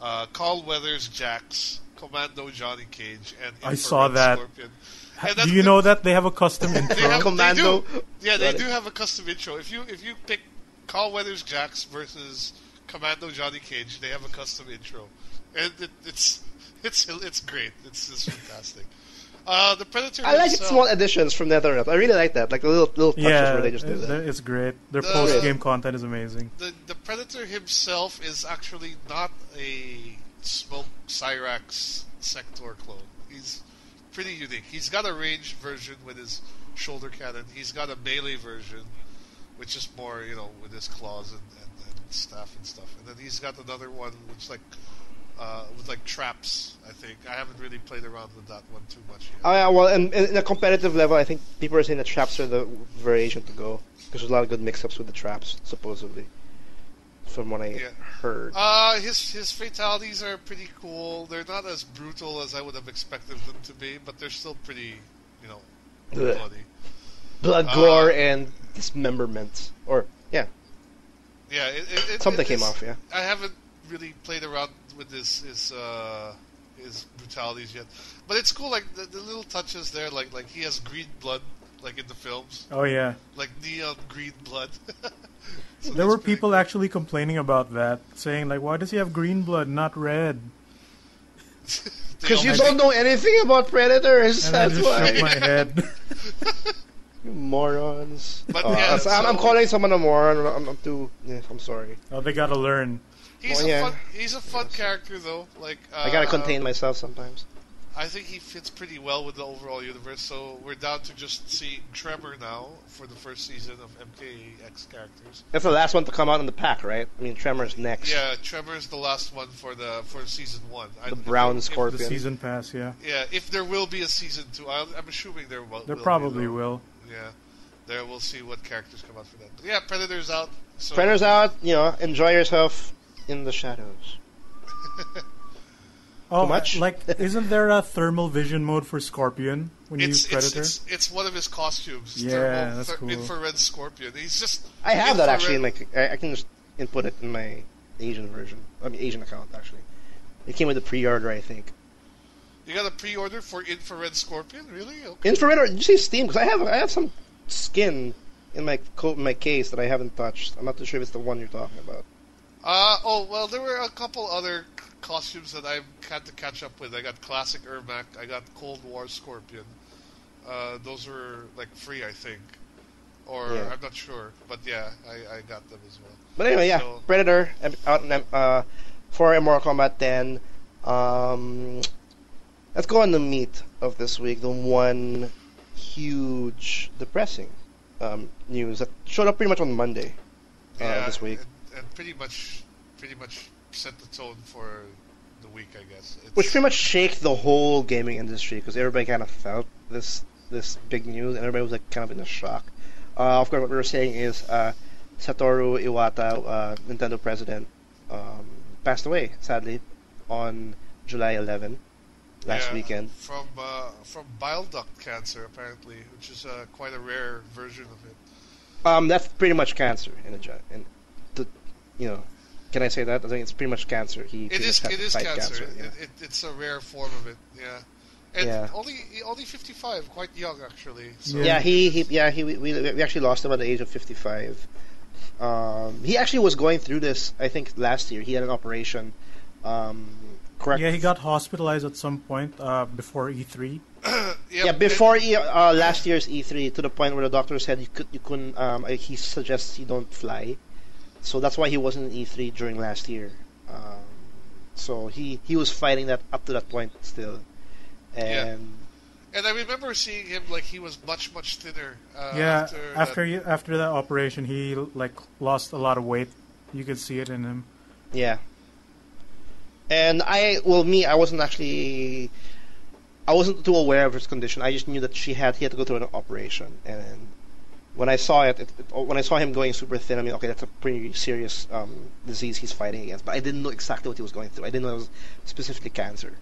Carl Weathers Jax, Commando Johnny Cage, and I saw that. Scorpion. Do you know that they have a custom intro? Commando. They do have a custom intro. If you pick Carl Weathers Jax versus Commando Johnny Cage, they have a custom intro, and it's great. It's fantastic. The Predator. I like small additions from NetherRealm. I really like that, like the little touches where they just do that. It's great. Their post-game content is amazing. The Predator himself is actually not a Smoke Cyrax Sector clone. He's pretty unique. He's got a ranged version with his shoulder cannon. He's got a melee version, which is more, with his claws and staff and stuff. And then he's got another one which with like traps, I think. I haven't really played around with that one too much yet. Oh yeah, well, in a competitive level, I think people are saying that traps are the variation to go. Because there's a lot of good mix-ups with the traps, supposedly. From what I heard. His fatalities are pretty cool. They're not as brutal as I would have expected them to be, but they're still pretty, bloody. Blood, gore, and dismemberment. Or, yeah. Yeah, something came off, yeah. I haven't really played around with his his brutalities yet. But it's cool, like the little touches there, like he has green blood, like in the films, Oh yeah. like neon green blood. So There that's were pretty people cool. actually complaining about that, saying like, "Why does he have green blood, not red?" They Because you almost- don't know anything about predators. And I That's just shook why. my head. You morons. But Oh, yeah, I'm so- calling someone a moron. I'm too. Yeah, I'm sorry. Oh, they gotta learn. He's Oh, a yeah. fun. He's a fun character though. Like I gotta contain myself sometimes. I think he fits pretty well with the overall universe. So we're down to just seeing Tremor now for the first season of MKX characters. That's the last one to come out in the pack, right? I mean, Tremor's next. Yeah, Tremor is the last one for season 1. The brown The scorpion. season pass, yeah. Yeah, if there will be a season 2, I'm assuming there will. There will probably be, though. will. Yeah, there we'll see what characters come out for that. But yeah, Predator's out. So Predator's out. Enjoy yourself in the shadows. Oh, much? like, isn't there a thermal vision mode for Scorpion when you use Predator? It's one of his costumes. Yeah, that's cool. Infrared Scorpion. He's just. I have that actually in infrared- my. I can just input it in my Asian version. I mean, Asian account actually. It came with the pre-order, I think. You got a pre-order for Infrared Scorpion, really? Okay. Infrared, or did you say Steam? Because I have some skin in my case that I haven't touched. I'm not too sure if it's the one you're talking about. Well, there were a couple other costumes that I've had to catch up with. I got Classic Ermac, I got Cold War Scorpion. Those were, like, free, I think. Or, Yeah. I'm not sure. But yeah, I got them as well. But anyway, yeah, So- Predator out in, for Mortal Kombat 10. Let's go on the meat of this week. The one huge, depressing news that showed up pretty much on Monday this week. And pretty much set the tone for the week, I guess. Which pretty much shaked the whole gaming industry because everybody kind of felt this big news and everybody was like kind of in a shock. Of course, what we were saying is Satoru Iwata, Nintendo president, passed away sadly on July 11 last weekend. From bile duct cancer, apparently, which is quite a rare version of it. That's pretty much cancer can I say that? I think it's pretty much cancer. He It is cancer. Yeah. It's a rare form of it. Yeah. And Yeah. only 55, quite young actually. So. Yeah, we actually lost him at the age of 55. He actually was going through this, I think, last year. He had an operation. Correct? Yeah, he got hospitalized at some point before E3. Yeah, before last year's E3, to the point where the doctor said you couldn't. He suggests you don't fly, so that's why he wasn't in E3 during last year. So he was fighting that up to that point still, and And I remember seeing him like he was much thinner. Yeah, after after that operation, he like lost a lot of weight. You could see it in him. yeah. And I wasn't too aware of his condition. I just knew that he had to go through an operation, and when I saw when I saw him going super thin, I mean, okay, that's a pretty serious disease he's fighting against. But I didn't know exactly what he was going through. I didn't know it was specifically cancer.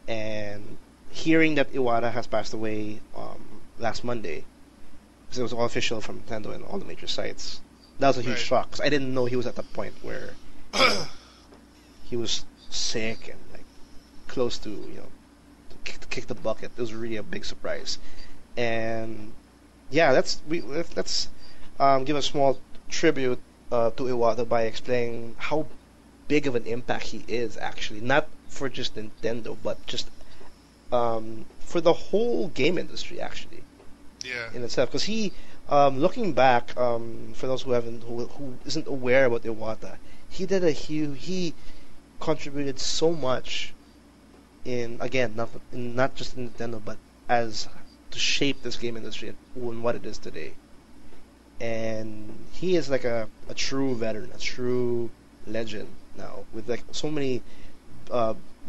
And hearing that Iwata has passed away last Monday, because it was all official from Nintendo and all the major sites, that was a huge shock. Because I didn't know he was at that point where he was sick and like close to to kick the bucket. It was really a big surprise. And yeah, let's give a small tribute to Iwata by explaining how big of an impact he is actually, not for just Nintendo, but just for the whole game industry actually. Yeah. In itself, because he, looking back, for those who isn't aware about Iwata, he contributed so much in, again, not just in Nintendo, but as to shape this game industry and what it is today. And he is like a true veteran, a true legend now, with like so many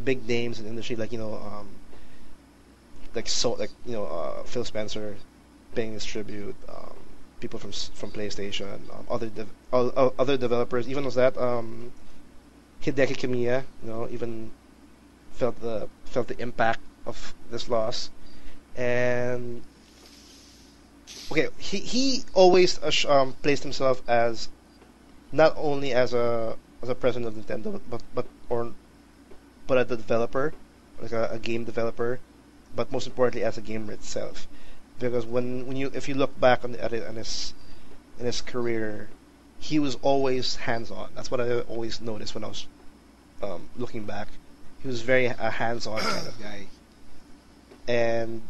big names in the industry, like Phil Spencer paying his tribute, people from PlayStation, other developers, even was that Hideki Kamiya, even felt the impact of this loss. And okay, he always placed himself as not only as a president of Nintendo, but as a developer, like a game developer, but most importantly as a gamer itself. Because if you look back at it in his career, he was always hands-on. That's what I always noticed when I was looking back. He was very a hands-on kind of guy, and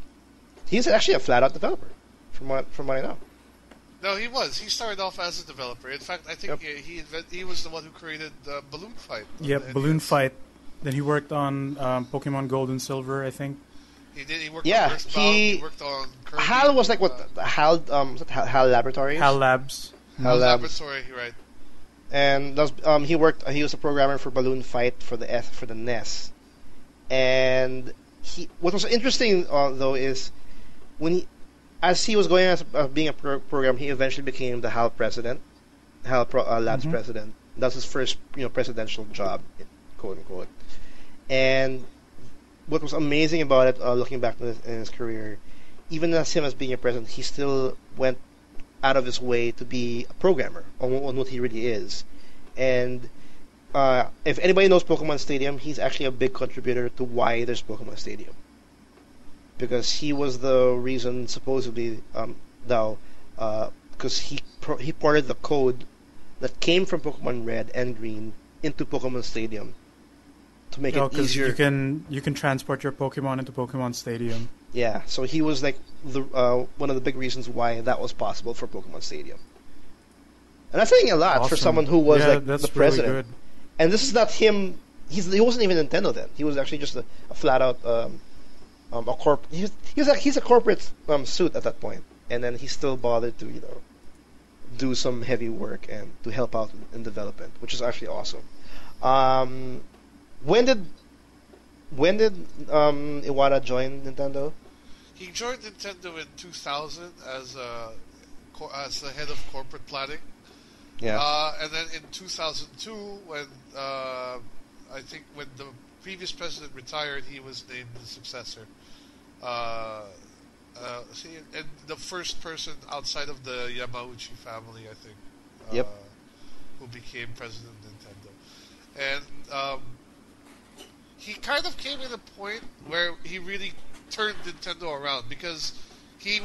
he's actually a flat-out developer, from what I know. No, he was. He started off as a developer. In fact, I think he was the one who created Balloon Fight. Yep, Balloon Fight. Then he worked on Pokemon Gold and Silver, I think. He did. He worked on Earthbound. He worked on Kirby. HAL was like what? HAL was it HAL Laboratories? HAL Labs. HAL Laboratory, right? And that was, he worked. He was a programmer for Balloon Fight for the NES. And what was interesting though is as he was going as being a program, he eventually became the HAL president, Labs president. That was his first presidential job, quote unquote. And what was amazing about it, looking back in his career, even as him as being a president, he still went out of his way to be a programmer on what he really is. And if anybody knows Pokemon Stadium, he's actually a big contributor to why there's Pokemon Stadium. Because he was the reason, supposedly, because he ported the code that came from Pokemon Red and Green into Pokemon Stadium to make it easier. You can transport your Pokemon into Pokemon Stadium. Yeah, so he was like one of the big reasons why that was possible for Pokemon Stadium. And that's saying a lot for someone who was the president. Really good. And this is not him. He wasn't even Nintendo then. He was actually just a flat out he's a corporate suit at that point, and then he still bothered to do some heavy work and to help out in development, which is actually awesome. When did Iwata join Nintendo? He joined Nintendo in 2000 as the head of corporate planning. Yeah. And then in 2002, when I think when the previous president retired, he was named the successor. And the first person outside of the Yamauchi family, I think, who became president of Nintendo. And he kind of came at a point where he really turned Nintendo around, because he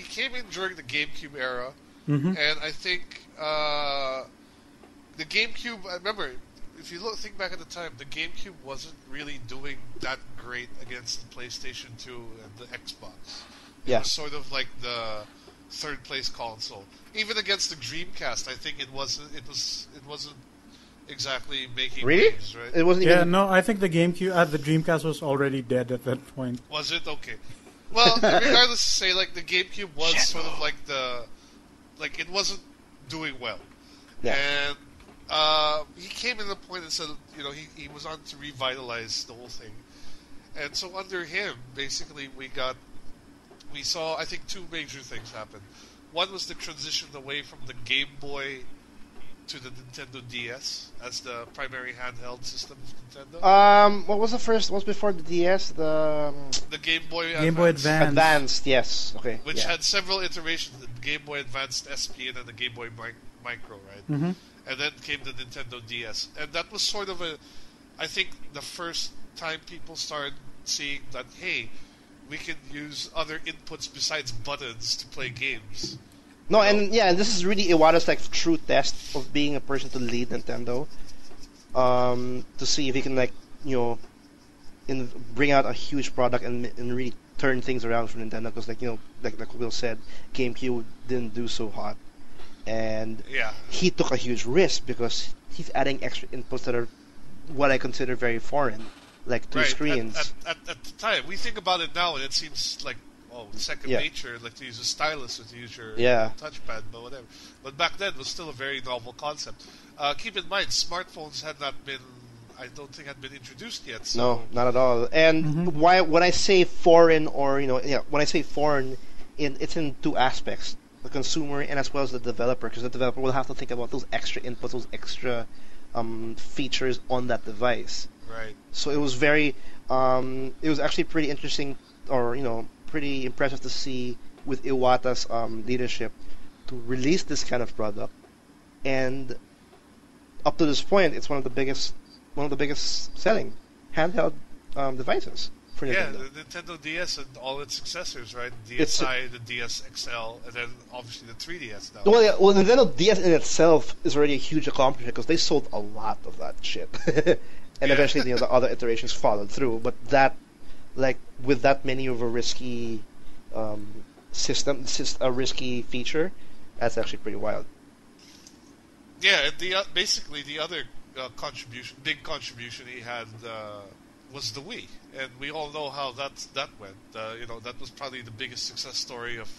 came in during the GameCube era, and I think the GameCube. I remember, if you think back at the time, the GameCube wasn't really doing that great against the PlayStation 2 and the Xbox. It was sort of like the third place console. Even against the Dreamcast, I think it wasn't exactly making games, right? It wasn't even... no, I think the Dreamcast was already dead at that point. Was it? Okay. Well, regardless, say like the GameCube was sort of like it wasn't doing well. Yeah. And he came in the point and said, he was on to revitalize the whole thing. And so under him, basically, we saw, I think, two major things happen. One was the transition away from the Game Boy to the Nintendo DS as the primary handheld system of Nintendo. What was the first? What was before the DS? The Game Boy Game Boy Advance. Advanced, yes. Okay. Which had several iterations: the Game Boy Advanced SP and then the Game Boy Micro, right? Mm-hmm. And then came the Nintendo DS, and that was sort of I think the first time people started seeing that, hey, we can use other inputs besides buttons to play games. No, and this is really Iwata's true test of being a person to lead Nintendo. To see if he can bring out a huge product and really turn things around for Nintendo, because like Will said, GameCube didn't do so hot, and he took a huge risk because he's adding extra inputs that are what I consider very foreign, like two screens. At the time, we think about it now, and it seems like second nature, like to use a stylus or to use your touchpad, but whatever. But back then, it was still a very novel concept. Keep in mind, smartphones had not been, I don't think, had been introduced yet. So. No, not at all. And when I say foreign, or when I say foreign, it's in two aspects: the consumer and as well as the developer, because the developer will have to think about those extra inputs, those extra features on that device. Right. So it was very, it was actually pretty interesting, or pretty impressive to see with Iwata's leadership to release this kind of product, and up to this point, it's one of the biggest selling handheld devices for Yeah, Nintendo. the Nintendo DS and all its successors, right? DSi, the DS XL, and then obviously the 3DS now. Well, yeah, well, Nintendo DS in itself is already a huge accomplishment because they sold a lot of that shit, and eventually, the other iterations followed through. But that, like, with that many of a risky a risky feature, that's actually pretty wild. Yeah, and basically the other big contribution he had was the Wii, and we all know how that went. That was probably the biggest success story of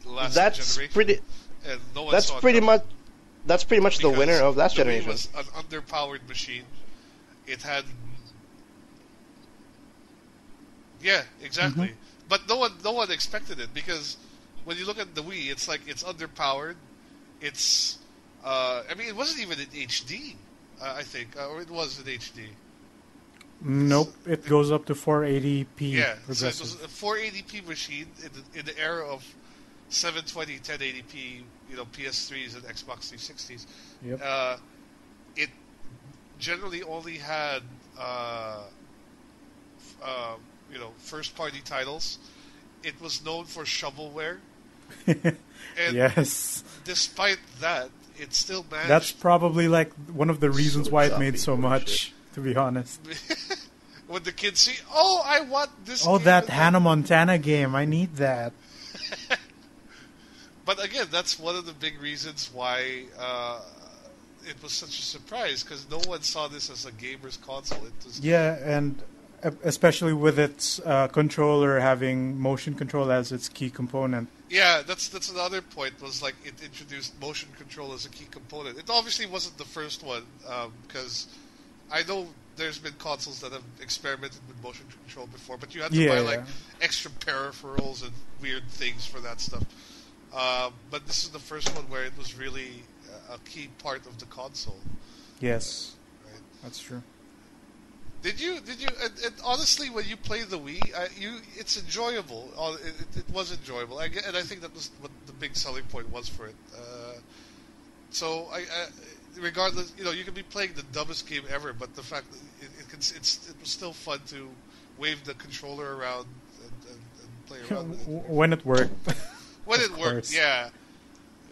the last generation. And no one saw it that's pretty much the winner of last generation. Wii was an underpowered machine. It had, yeah, exactly. Mm-hmm. But no one expected it, because when you look at the Wii, it's like it's underpowered. It's it wasn't even in HD, I think, or it was in HD. Nope, it goes up to 480p. Yeah, so it was a 480p machine in the era of 720, 1080p, PS3s and Xbox 360s. Yep. It generally only had, first-party titles. It was known for shovelware. And yes. Despite that, it still managed. That's probably like one of the reasons why it made so much. To be honest. When the kids see, I want this game. Oh, that Hannah Montana game. I need that. But again, that's one of the big reasons why it was such a surprise, because no one saw this as a gamer's console. Yeah, and especially with its controller having motion control as its key component. Yeah, that's another point, was like it introduced motion control as a key component. It obviously wasn't the first one, because I know there's been consoles that have experimented with motion control before, but you had to buy extra peripherals and weird things for that stuff. But this is the first one where it was really a key part of the console. Yes, right? That's true. Did you? And honestly, when you play the Wii, it's enjoyable. It was enjoyable, and I think that was what the big selling point was for it. So regardless, you can be playing the dumbest game ever, but the fact that it was still fun to wave the controller around and play around with it. When it worked. When it worked, yeah.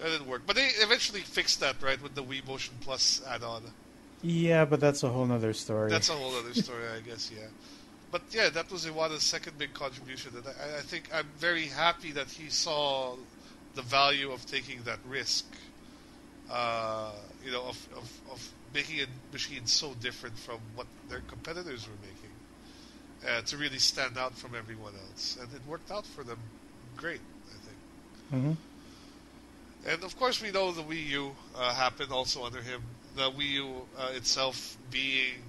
When it worked. But they eventually fixed that, right, with the Wii Motion Plus add-on. Yeah, but that's a whole other story. That's a whole other story, I guess, yeah. But yeah, that was Iwata's second big contribution, and I think I'm very happy that he saw the value of taking that risk. Of making a machine so different from what their competitors were making, to really stand out from everyone else, and it worked out for them great, I think. Mm-hmm. And of course, we know the Wii U happened also under him. The Wii U itself being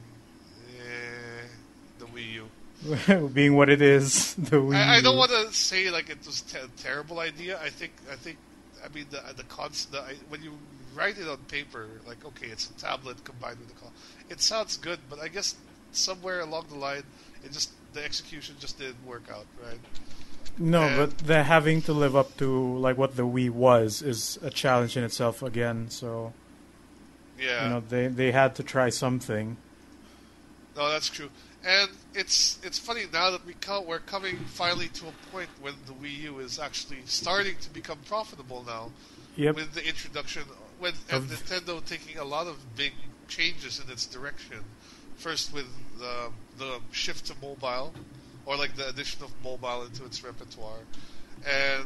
the Wii U, being what it is, the Wii U. I don't want to say like it was a terrible idea. I think. When you write it on paper, like, okay, it's a tablet combined with a console, it sounds good, but I guess somewhere along the line, the execution just didn't work out, right? No, but the having to live up to like what the Wii was is a challenge in itself again. So, yeah, they had to try something. No, that's true, and it's funny now that we're coming finally to a point when the Wii U is actually starting to become profitable now. Yep. With the introduction, and Nintendo taking a lot of big changes in its direction. First with the shift to mobile, or like the addition of mobile into its repertoire, and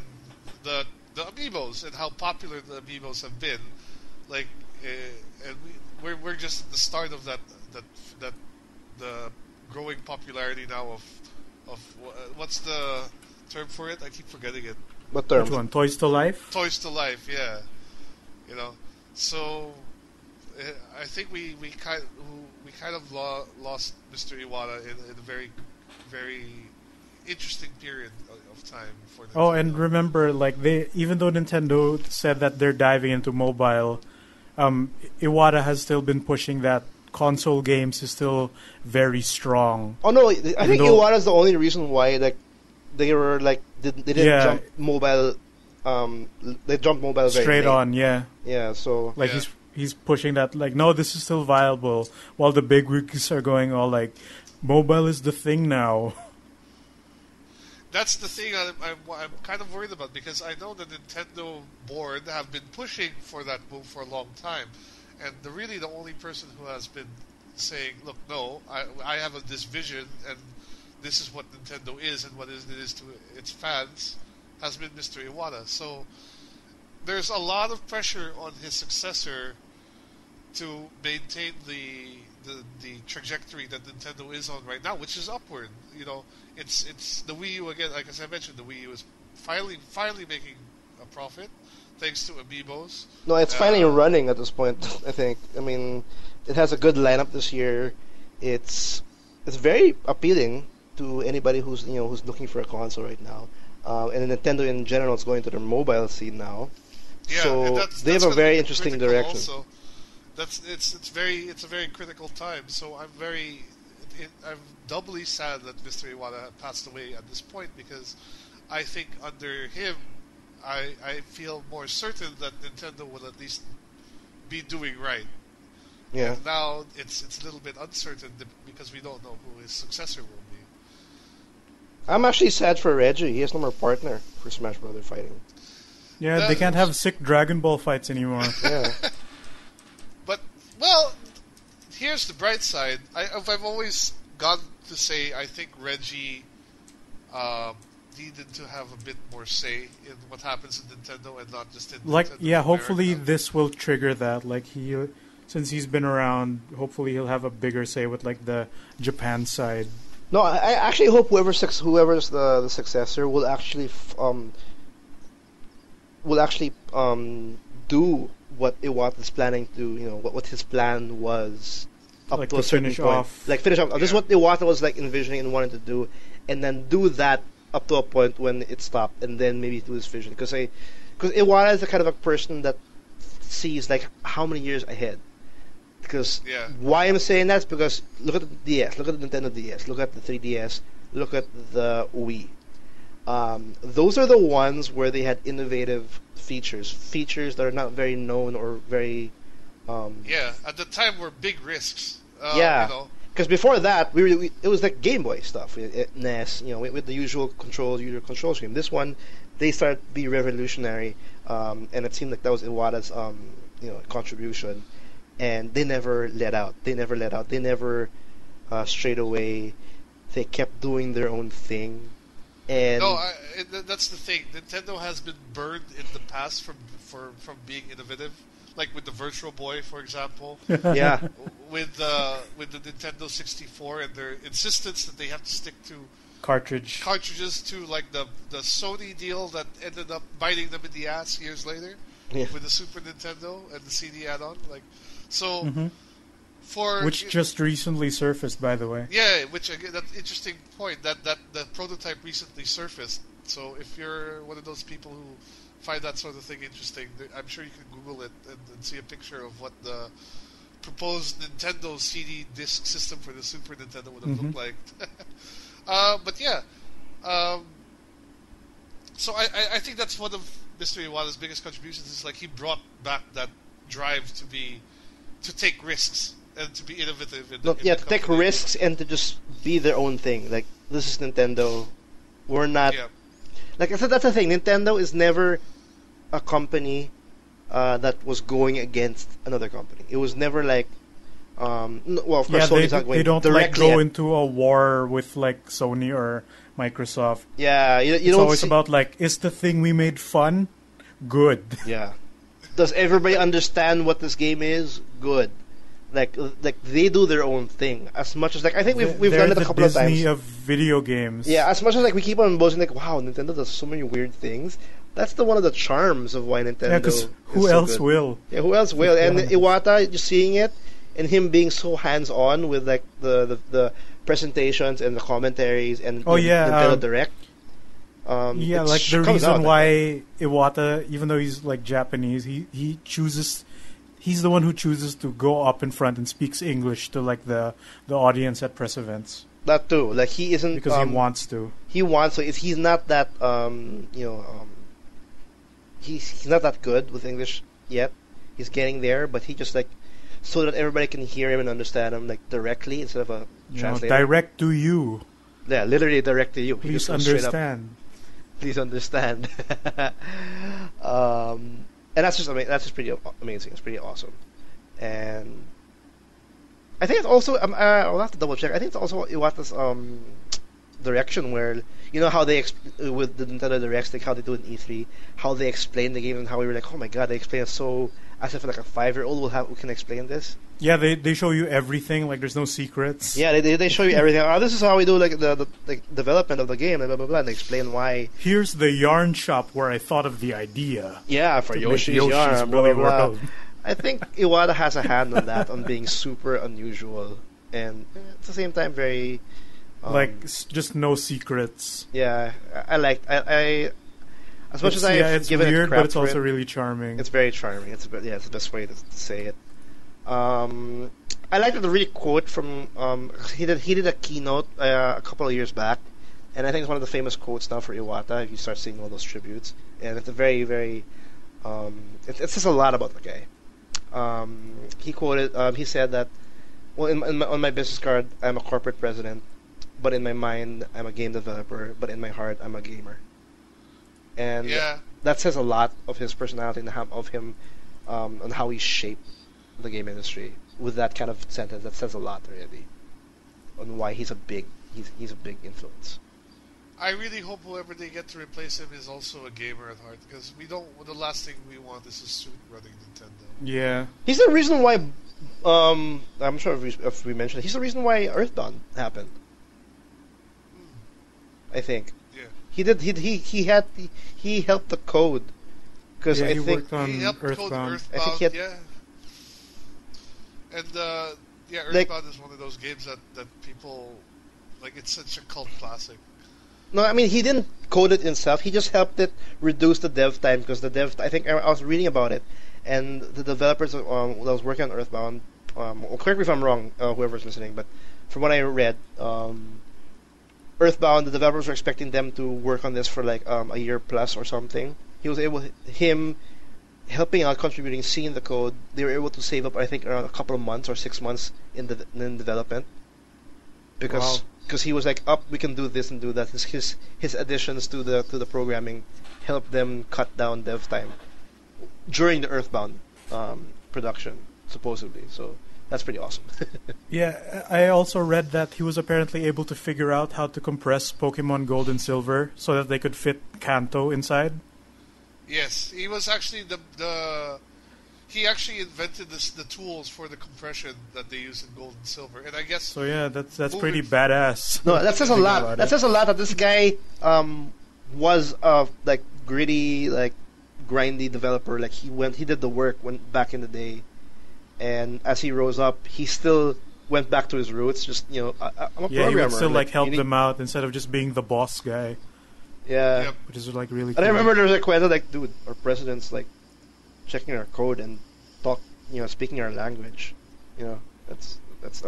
the amiibos and how popular the amiibos have been. Like, and we're just at the start of that the growing popularity now of what's the term for it? I keep forgetting it. What term? Which one? Toys to Life? Toys to Life, yeah. So I think we kind of lost Mr. Iwata in a very, very interesting period of time for Nintendo. Oh, and remember, even though Nintendo said that they're diving into mobile, Iwata has still been pushing that console games is still very strong. Oh no, I think Iwata's the only reason why they were they didn't jump mobile. They jumped mobile very straight late. on, yeah. Yeah, so he's pushing that like, no, this is still viable, while the big wigs are going all like, mobile is the thing now. That's the thing I'm kind of worried about, because I know the Nintendo board have been pushing for that move for a long time, and really the only person who has been saying, look, no, I have this vision, and this is what Nintendo is and what it is to its fans, has been Mr. Iwata. So there's a lot of pressure on his successor to maintain the trajectory that Nintendo is on right now, which is upward. You know, it's the Wii U again. Like as I mentioned, the Wii U is finally making a profit thanks to Amiibos. No, it's finally running at this point. I think. I mean, it has a good lineup this year. It's very appealing to anybody who's looking for a console right now. And Nintendo in general is going to their mobile scene now. Yeah, so they have a very interesting direction. Also. It's a very critical time. So I'm doubly sad that Mr. Iwata passed away at this point, because I think under him, I feel more certain that Nintendo will at least be doing right. Yeah. And now it's a little bit uncertain because we don't know who his successor will be. I'm actually sad for Reggie. He has no more partner for Smash Brother fighting. Yeah, they can't have sick Dragon Ball fights anymore. Yeah. But, well, here's the bright side. I've always gone to say I think Reggie needed to have a bit more say in what happens in Nintendo and not just in Nintendo yeah, hopefully America. this will trigger that. Like since he's been around, hopefully he'll have a bigger say with like the Japan side. No, I actually hope whoever's the successor will actually do what Iwata's planning to, what his plan was up like to a certain finish point. off. Like finish off. This is what Iwata was like envisioning and wanting to do, and then do that up to a point when it stopped, and then maybe do his vision. Because Iwata is the kind of a person that sees like how many years ahead. Because why I'm saying that is because look at the DS, look at the Nintendo DS, look at the 3DS, look at the Wii. Those are the ones where they had innovative features that are not very known or very. At the time were big risks. Because before that, it was like Game Boy stuff, NES, with the usual control scheme. This one, they started to be revolutionary, and it seemed like that was Iwata's contribution. And they never let out. They never strayed away. They kept doing their own thing. And that's the thing. Nintendo has been burned in the past from being innovative, like with the Virtual Boy, for example. Yeah. With the Nintendo 64 and their insistence that they have to stick to cartridges to like the Sony deal that ended up biting them in the ass years later with the Super Nintendo and the CD add-on, which just recently surfaced, by the way. Yeah, which again, that's an interesting point. That the prototype recently surfaced. So if you're one of those people who find that sort of thing interesting, I'm sure you can Google it and see a picture of what the proposed Nintendo CD disc system for the Super Nintendo would have looked like. So I think that's one of Mr. Iwata's biggest contributions. Is like he brought back that drive to take risks and to be innovative. To take risks and to just be their own thing. Like, this is Nintendo. We're not. Yeah. Like I said, that's the thing. Nintendo is never a company that was going against another company. It was never like. Of course, Sony's not going they don't directly go into a war with like Sony or Microsoft. Yeah, it's always about like, is the thing we made fun? Good. Yeah. Does everybody understand what this game is? Good. Like they do their own thing as much as like I think we've done it a couple of times. Disney of video games. Yeah, as much as like we keep on boasting like, wow, Nintendo does so many weird things. That's one of the charms of why Nintendo. Yeah, because who else will? Yeah, who else will? And Iwata, just seeing it and him being so hands-on with like the presentations and the commentaries and Nintendo Direct. Like the reason why Iwata, even though he's like Japanese, he chooses. He's the one who chooses to go up in front and speaks English to like the audience at press events. That too, like he isn't because he wants to. He wants to. He's not that he's not that good with English yet. He's getting there, but he just like so that everybody can hear him and understand him like directly instead of a translator. Direct to you. Yeah, literally direct to you. He Please just goes straight up, understand. please understand. And that's just pretty amazing. It's pretty awesome, and I think it's also I'll have to double check. I think it's also Iwata's direction where you know how they with the Nintendo Directs, like how they do in E3, how they explain the game and how we were like, oh my god, they explain it so as if like a 5-year-old who can explain this. Yeah, they show you everything. Like there's no secrets. Yeah, they show you everything. Oh, this is how we do like the development of the game, blah blah blah, and they explain why. Here's the yarn shop where I thought of the idea. Yeah, for Yoshi's yarn, blah blah blah. I think Iwata has a hand on that, on being super unusual and at the same time very just no secrets. Yeah, I as much as I've given weird, it crap but it's for also it, really charming. It's very charming. It's the best way to say it. I like the really quote from he did a keynote a couple of years back, and I think it's one of the famous quotes now for Iwata. If you start seeing all those tributes, and it's a very very it says a lot about the guy. He quoted he said that, well, on my business card I'm a corporate president, but in my mind I'm a game developer, but in my heart I'm a gamer. And that says a lot of his personality and of him and how he shaped the game industry with that kind of sentence. That says a lot really on why he's a big influence. I really hope whoever they get to replace him is also a gamer at heart, because the last thing we want is a suit running Nintendo. Yeah, he's the reason why I'm sure if we mentioned it, he's the reason why Earthbound happened. I think he did. He helped the code because I think he helped Earthbound. Code Earthbound. I think he had, and Earthbound is one of those games that people like. It's such a cult classic. No, I mean he didn't code it himself. He just helped it reduce the dev time because I think I was reading about it, and the developers that was working on Earthbound. Correct me if I'm wrong, whoever's listening, but from what I read, Earthbound, the developers were expecting them to work on this for like a year plus or something. Him helping out, contributing, seeing the code, they were able to save up I think around a couple of months or 6 months in development because he was like, we can do this and do that. His additions to the programming helped them cut down dev time during the Earthbound production supposedly. So that's pretty awesome. Yeah, I also read that he was apparently able to figure out how to compress Pokemon Gold and Silver so that they could fit Kanto inside. Yes, he was actually he actually invented the tools for the compression that they use in Gold and Silver, and I guess. So yeah, that's pretty badass. No, that says a lot. That says a lot that this guy was a like gritty, like grindy developer. Like he did the work back in the day. And as he rose up, he still went back to his roots. Just I'm a programmer. Yeah, he would still help them out instead of just being the boss guy. Yeah, which is like really. And cool. I remember there was a quote like, "Dude, our president's like checking our code and speaking our language." That's.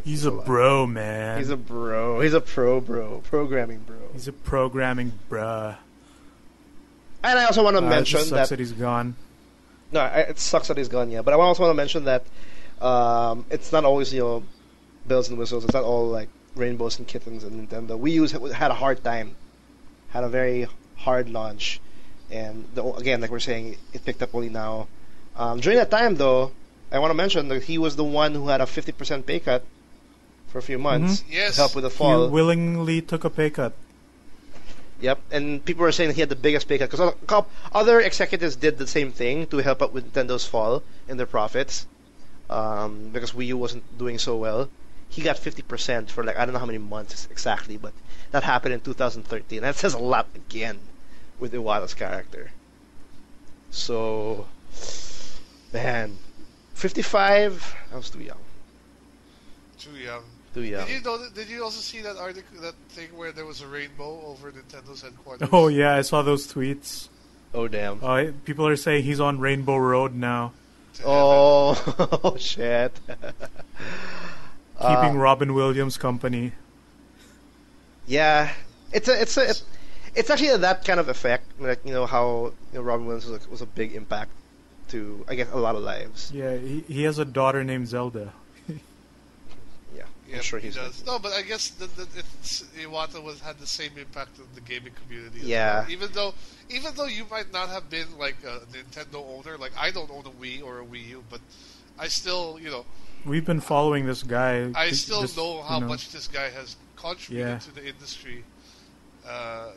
He's a bro, man. He's a bro. He's a bro. Programming bro. He's a programming bruh. And I also want to mention it sucks that he's gone. No, it sucks that he's gone. Yeah, but I also want to mention that. It's not always bells and whistles. It's not all like rainbows and kittens and Nintendo. Had a hard time, had a very hard launch, and again, like we're saying, it picked up only now. During that time, though, I want to mention that he was the one who had a 50% pay cut for a few months to help with the fall. He willingly took a pay cut. Yep, and people were saying that he had the biggest pay cut because other executives did the same thing to help out with Nintendo's fall in their profits. Because Wii U wasn't doing so well, he got 50% for like I don't know how many months exactly, but that happened in 2013. That says a lot again with Iwata's character. So, man, 55. I was too young. Too young. Too young. Did you also see that article, that thing where there was a rainbow over Nintendo's headquarters? Oh yeah, I saw those tweets. Oh damn. People are saying he's on Rainbow Road now. Oh shit. Keeping Robin Williams company. Yeah, it's actually that kind of effect. Like how Robin Williams was a big impact to, I guess, a lot of lives. Yeah, he has a daughter named Zelda. Yeah, Yeah, I'm sure he he's does. No, but I guess Iwata had the same impact on the gaming community. Yeah. As well. Even though you might not have been like a Nintendo owner, like I don't own a Wii or a Wii U, but I still, We've been following this guy. I still know how much this guy has contributed to the industry, and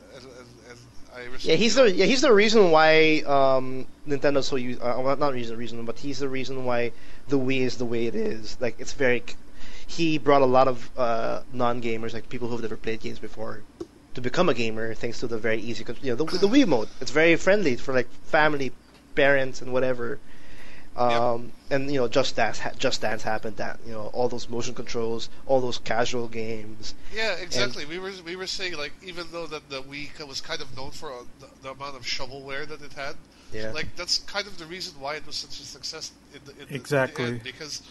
I respect. Yeah, he's the reason why Nintendo's so well, not reason, but he's the reason why the Wii is the way it is. Like it's very. He brought a lot of non-gamers, like people who've never played games before, to become a gamer thanks to the very easy, the Wii mode. It's very friendly for like family, parents, and whatever. And Just Dance happened. That all those motion controls, all those casual games. Yeah, exactly. We were saying like even though that the Wii was kind of known for the amount of shovelware that it had, like that's kind of the reason why it was such a success in the end, because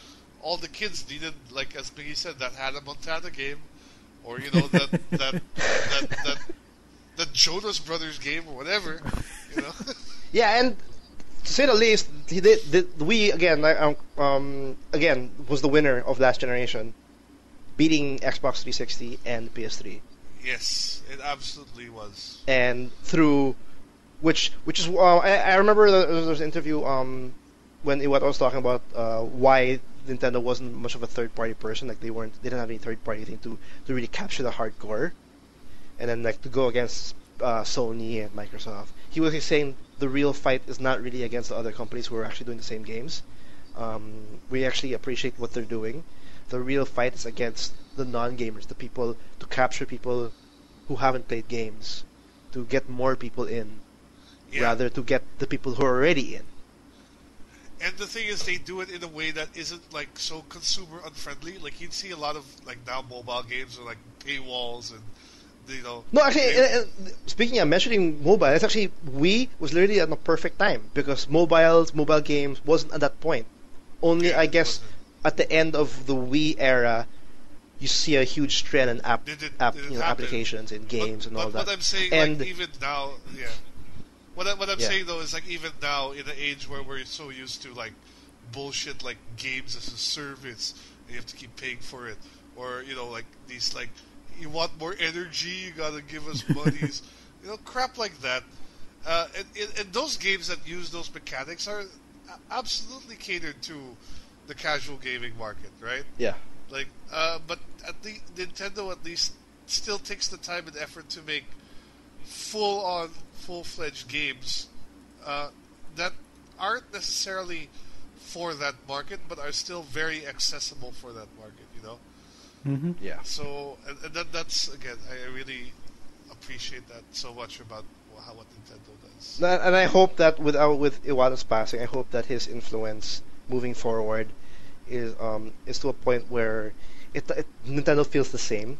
all the kids needed, like as Biggie said, that Hannah Montana game, or that Jonas Brothers game or whatever, Yeah, and to say the least, the Wii again was the winner of last generation, beating Xbox 360 and PS3. Yes, it absolutely was. And through which is I remember there was an interview when Iwata was talking about why Nintendo wasn't much of a third party person, like they didn't have any third party thing to really capture the hardcore, and then like to go against Sony and Microsoft. He was saying the real fight is not really against the other companies who are actually doing the same games. We actually appreciate what they're doing. The real fight is against the non-gamers, the people, to capture people who haven't played games, to get more people in, rather to get the people who are already in. And the thing is, they do it in a way that isn't like so consumer unfriendly. Like you'd see a lot of like now mobile games are like paywalls and No, actually, speaking of mentioning mobile, it's actually Wii was literally at the perfect time because mobile games wasn't at that point. Only I guess at the end of the Wii era, you see a huge trend in applications and games and all that. But what I'm saying, and, like even now, What I'm saying though is like even now in an age where we're so used to like bullshit like games as a service, and you have to keep paying for it, or like these like you want more energy, you gotta give us monies, crap like that. And those games that use those mechanics are absolutely catered to the casual gaming market, right? Yeah. Like, but Nintendo at least still takes the time and effort to make full-fledged games that aren't necessarily for that market, but are still very accessible for that market. Mm-hmm. Yeah. So, and that's again, I really appreciate that so much about what Nintendo does. And I hope that with Iwata's passing, I hope that his influence moving forward is to a point where Nintendo feels the same.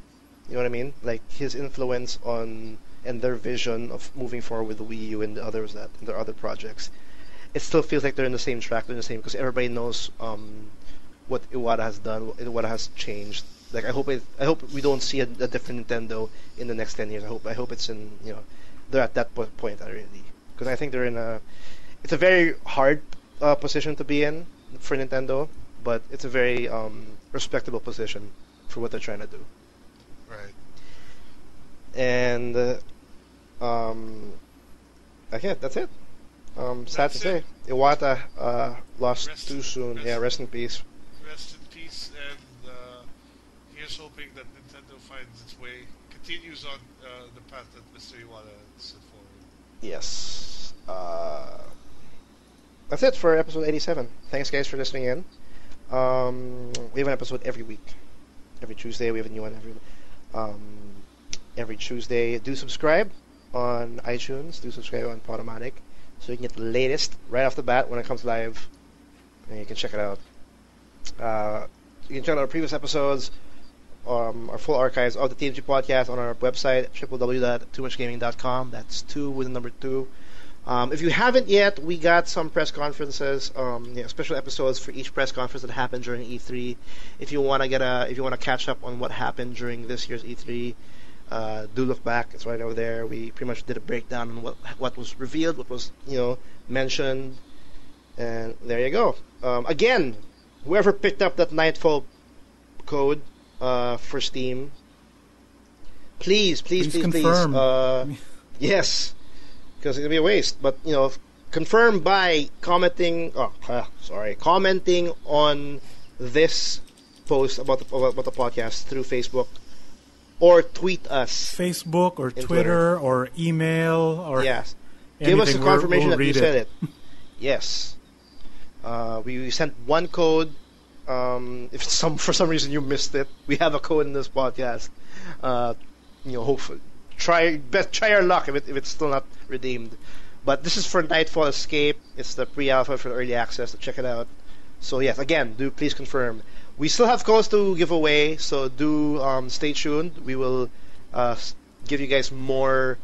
You know what I mean? Like his influence on and their vision of moving forward with the Wii U and the others and their other projects, it still feels like they're in the same track, they're in the same, because everybody knows what Iwata has done, what Iwata has changed. Like I hope we don't see a different Nintendo in the next 10 years. I hope it's in they're at that point already, because I think they're in it's a very hard position to be in for Nintendo, but it's a very respectable position for what they're trying to do. Right. And okay, that's it. Sad to say, Iwata lost too soon. Rest in peace. Rest in peace, and here's hoping that Nintendo finds its way, continues on the path that Mr. Iwata set forward. Yes. That's it for episode 87. Thanks, guys, for listening in. We have an episode every week. Every Tuesday, we have a new one every Tuesday. Do subscribe on iTunes. Do subscribe on Podomatic, so you can get the latest right off the bat when it comes live, and you can check it out. You can check out our previous episodes, our full archives of the TMG podcast on our website, www.toomuchgaming.com. That's 2 with the number 2. If you haven't yet, we got some press conferences, special episodes for each press conference that happened during E3. If you want to catch up on what happened during this year's E3, do look back. It's right over there. We pretty much did a breakdown on what was revealed, what was mentioned, And there you go. Again, whoever picked up that Nightfall code for Steam, please confirm. Yes, because it's gonna be a waste. But confirm by commenting. Commenting on this post about the podcast through Facebook, or tweet us. Facebook or Twitter or email or yes. Anything. Give us a confirmation we'll that you said it. Yes. We sent one code. If for some reason you missed it, we have a code in this podcast. Hopefully, try your luck if it's still not redeemed. But this is for Nightfall Escape. It's the pre-alpha for early access. So check it out. So yes, again, do please confirm. We still have codes to give away, so do stay tuned. We will give you guys more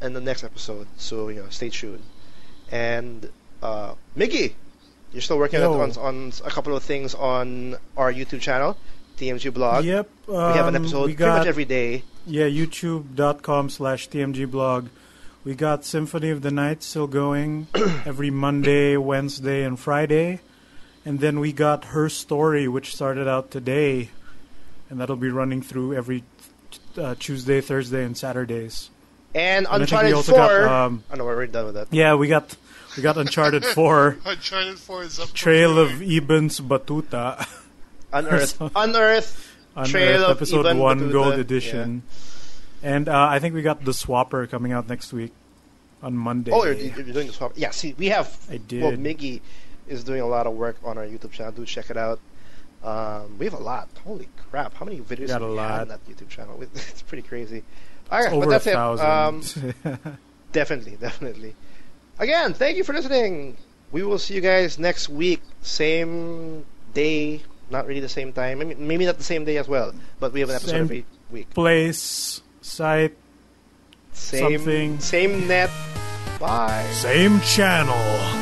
in the next episode. So stay tuned. And Miggy, you're still working on a couple of things on our YouTube channel, TMG Blog. Yep. We have an episode pretty much every day. Yeah, youtube.com/TMG Blog. We got Symphony of the Night still going every Monday, Wednesday, and Friday. And then we got Her Story, which started out today. And that'll be running through every Tuesday, Thursday, and Saturdays. And I Uncharted 4. Got, we're already done with that. Yeah, we got Uncharted 4. Uncharted 4 is up. Trail of Eben's Batuta. Unearth. Trail of Episode Eben 1 Batuta. Gold Edition. Yeah. And I think we got The Swapper coming out next week on Monday. Oh, you're doing The Swapper. Yeah, see, we have... I did. Well, Miggy is doing a lot of work on our YouTube channel. Do check it out. We have a lot. Holy crap. How many videos do we have on that YouTube channel? It's pretty crazy. All right, over but that's 1,000. Definitely. Again, thank you for listening. We will see you guys next week. Same day. Not really the same time. Maybe not the same day as well. But we have an episode every week. Place, site, something. Same net. Bye. Same channel.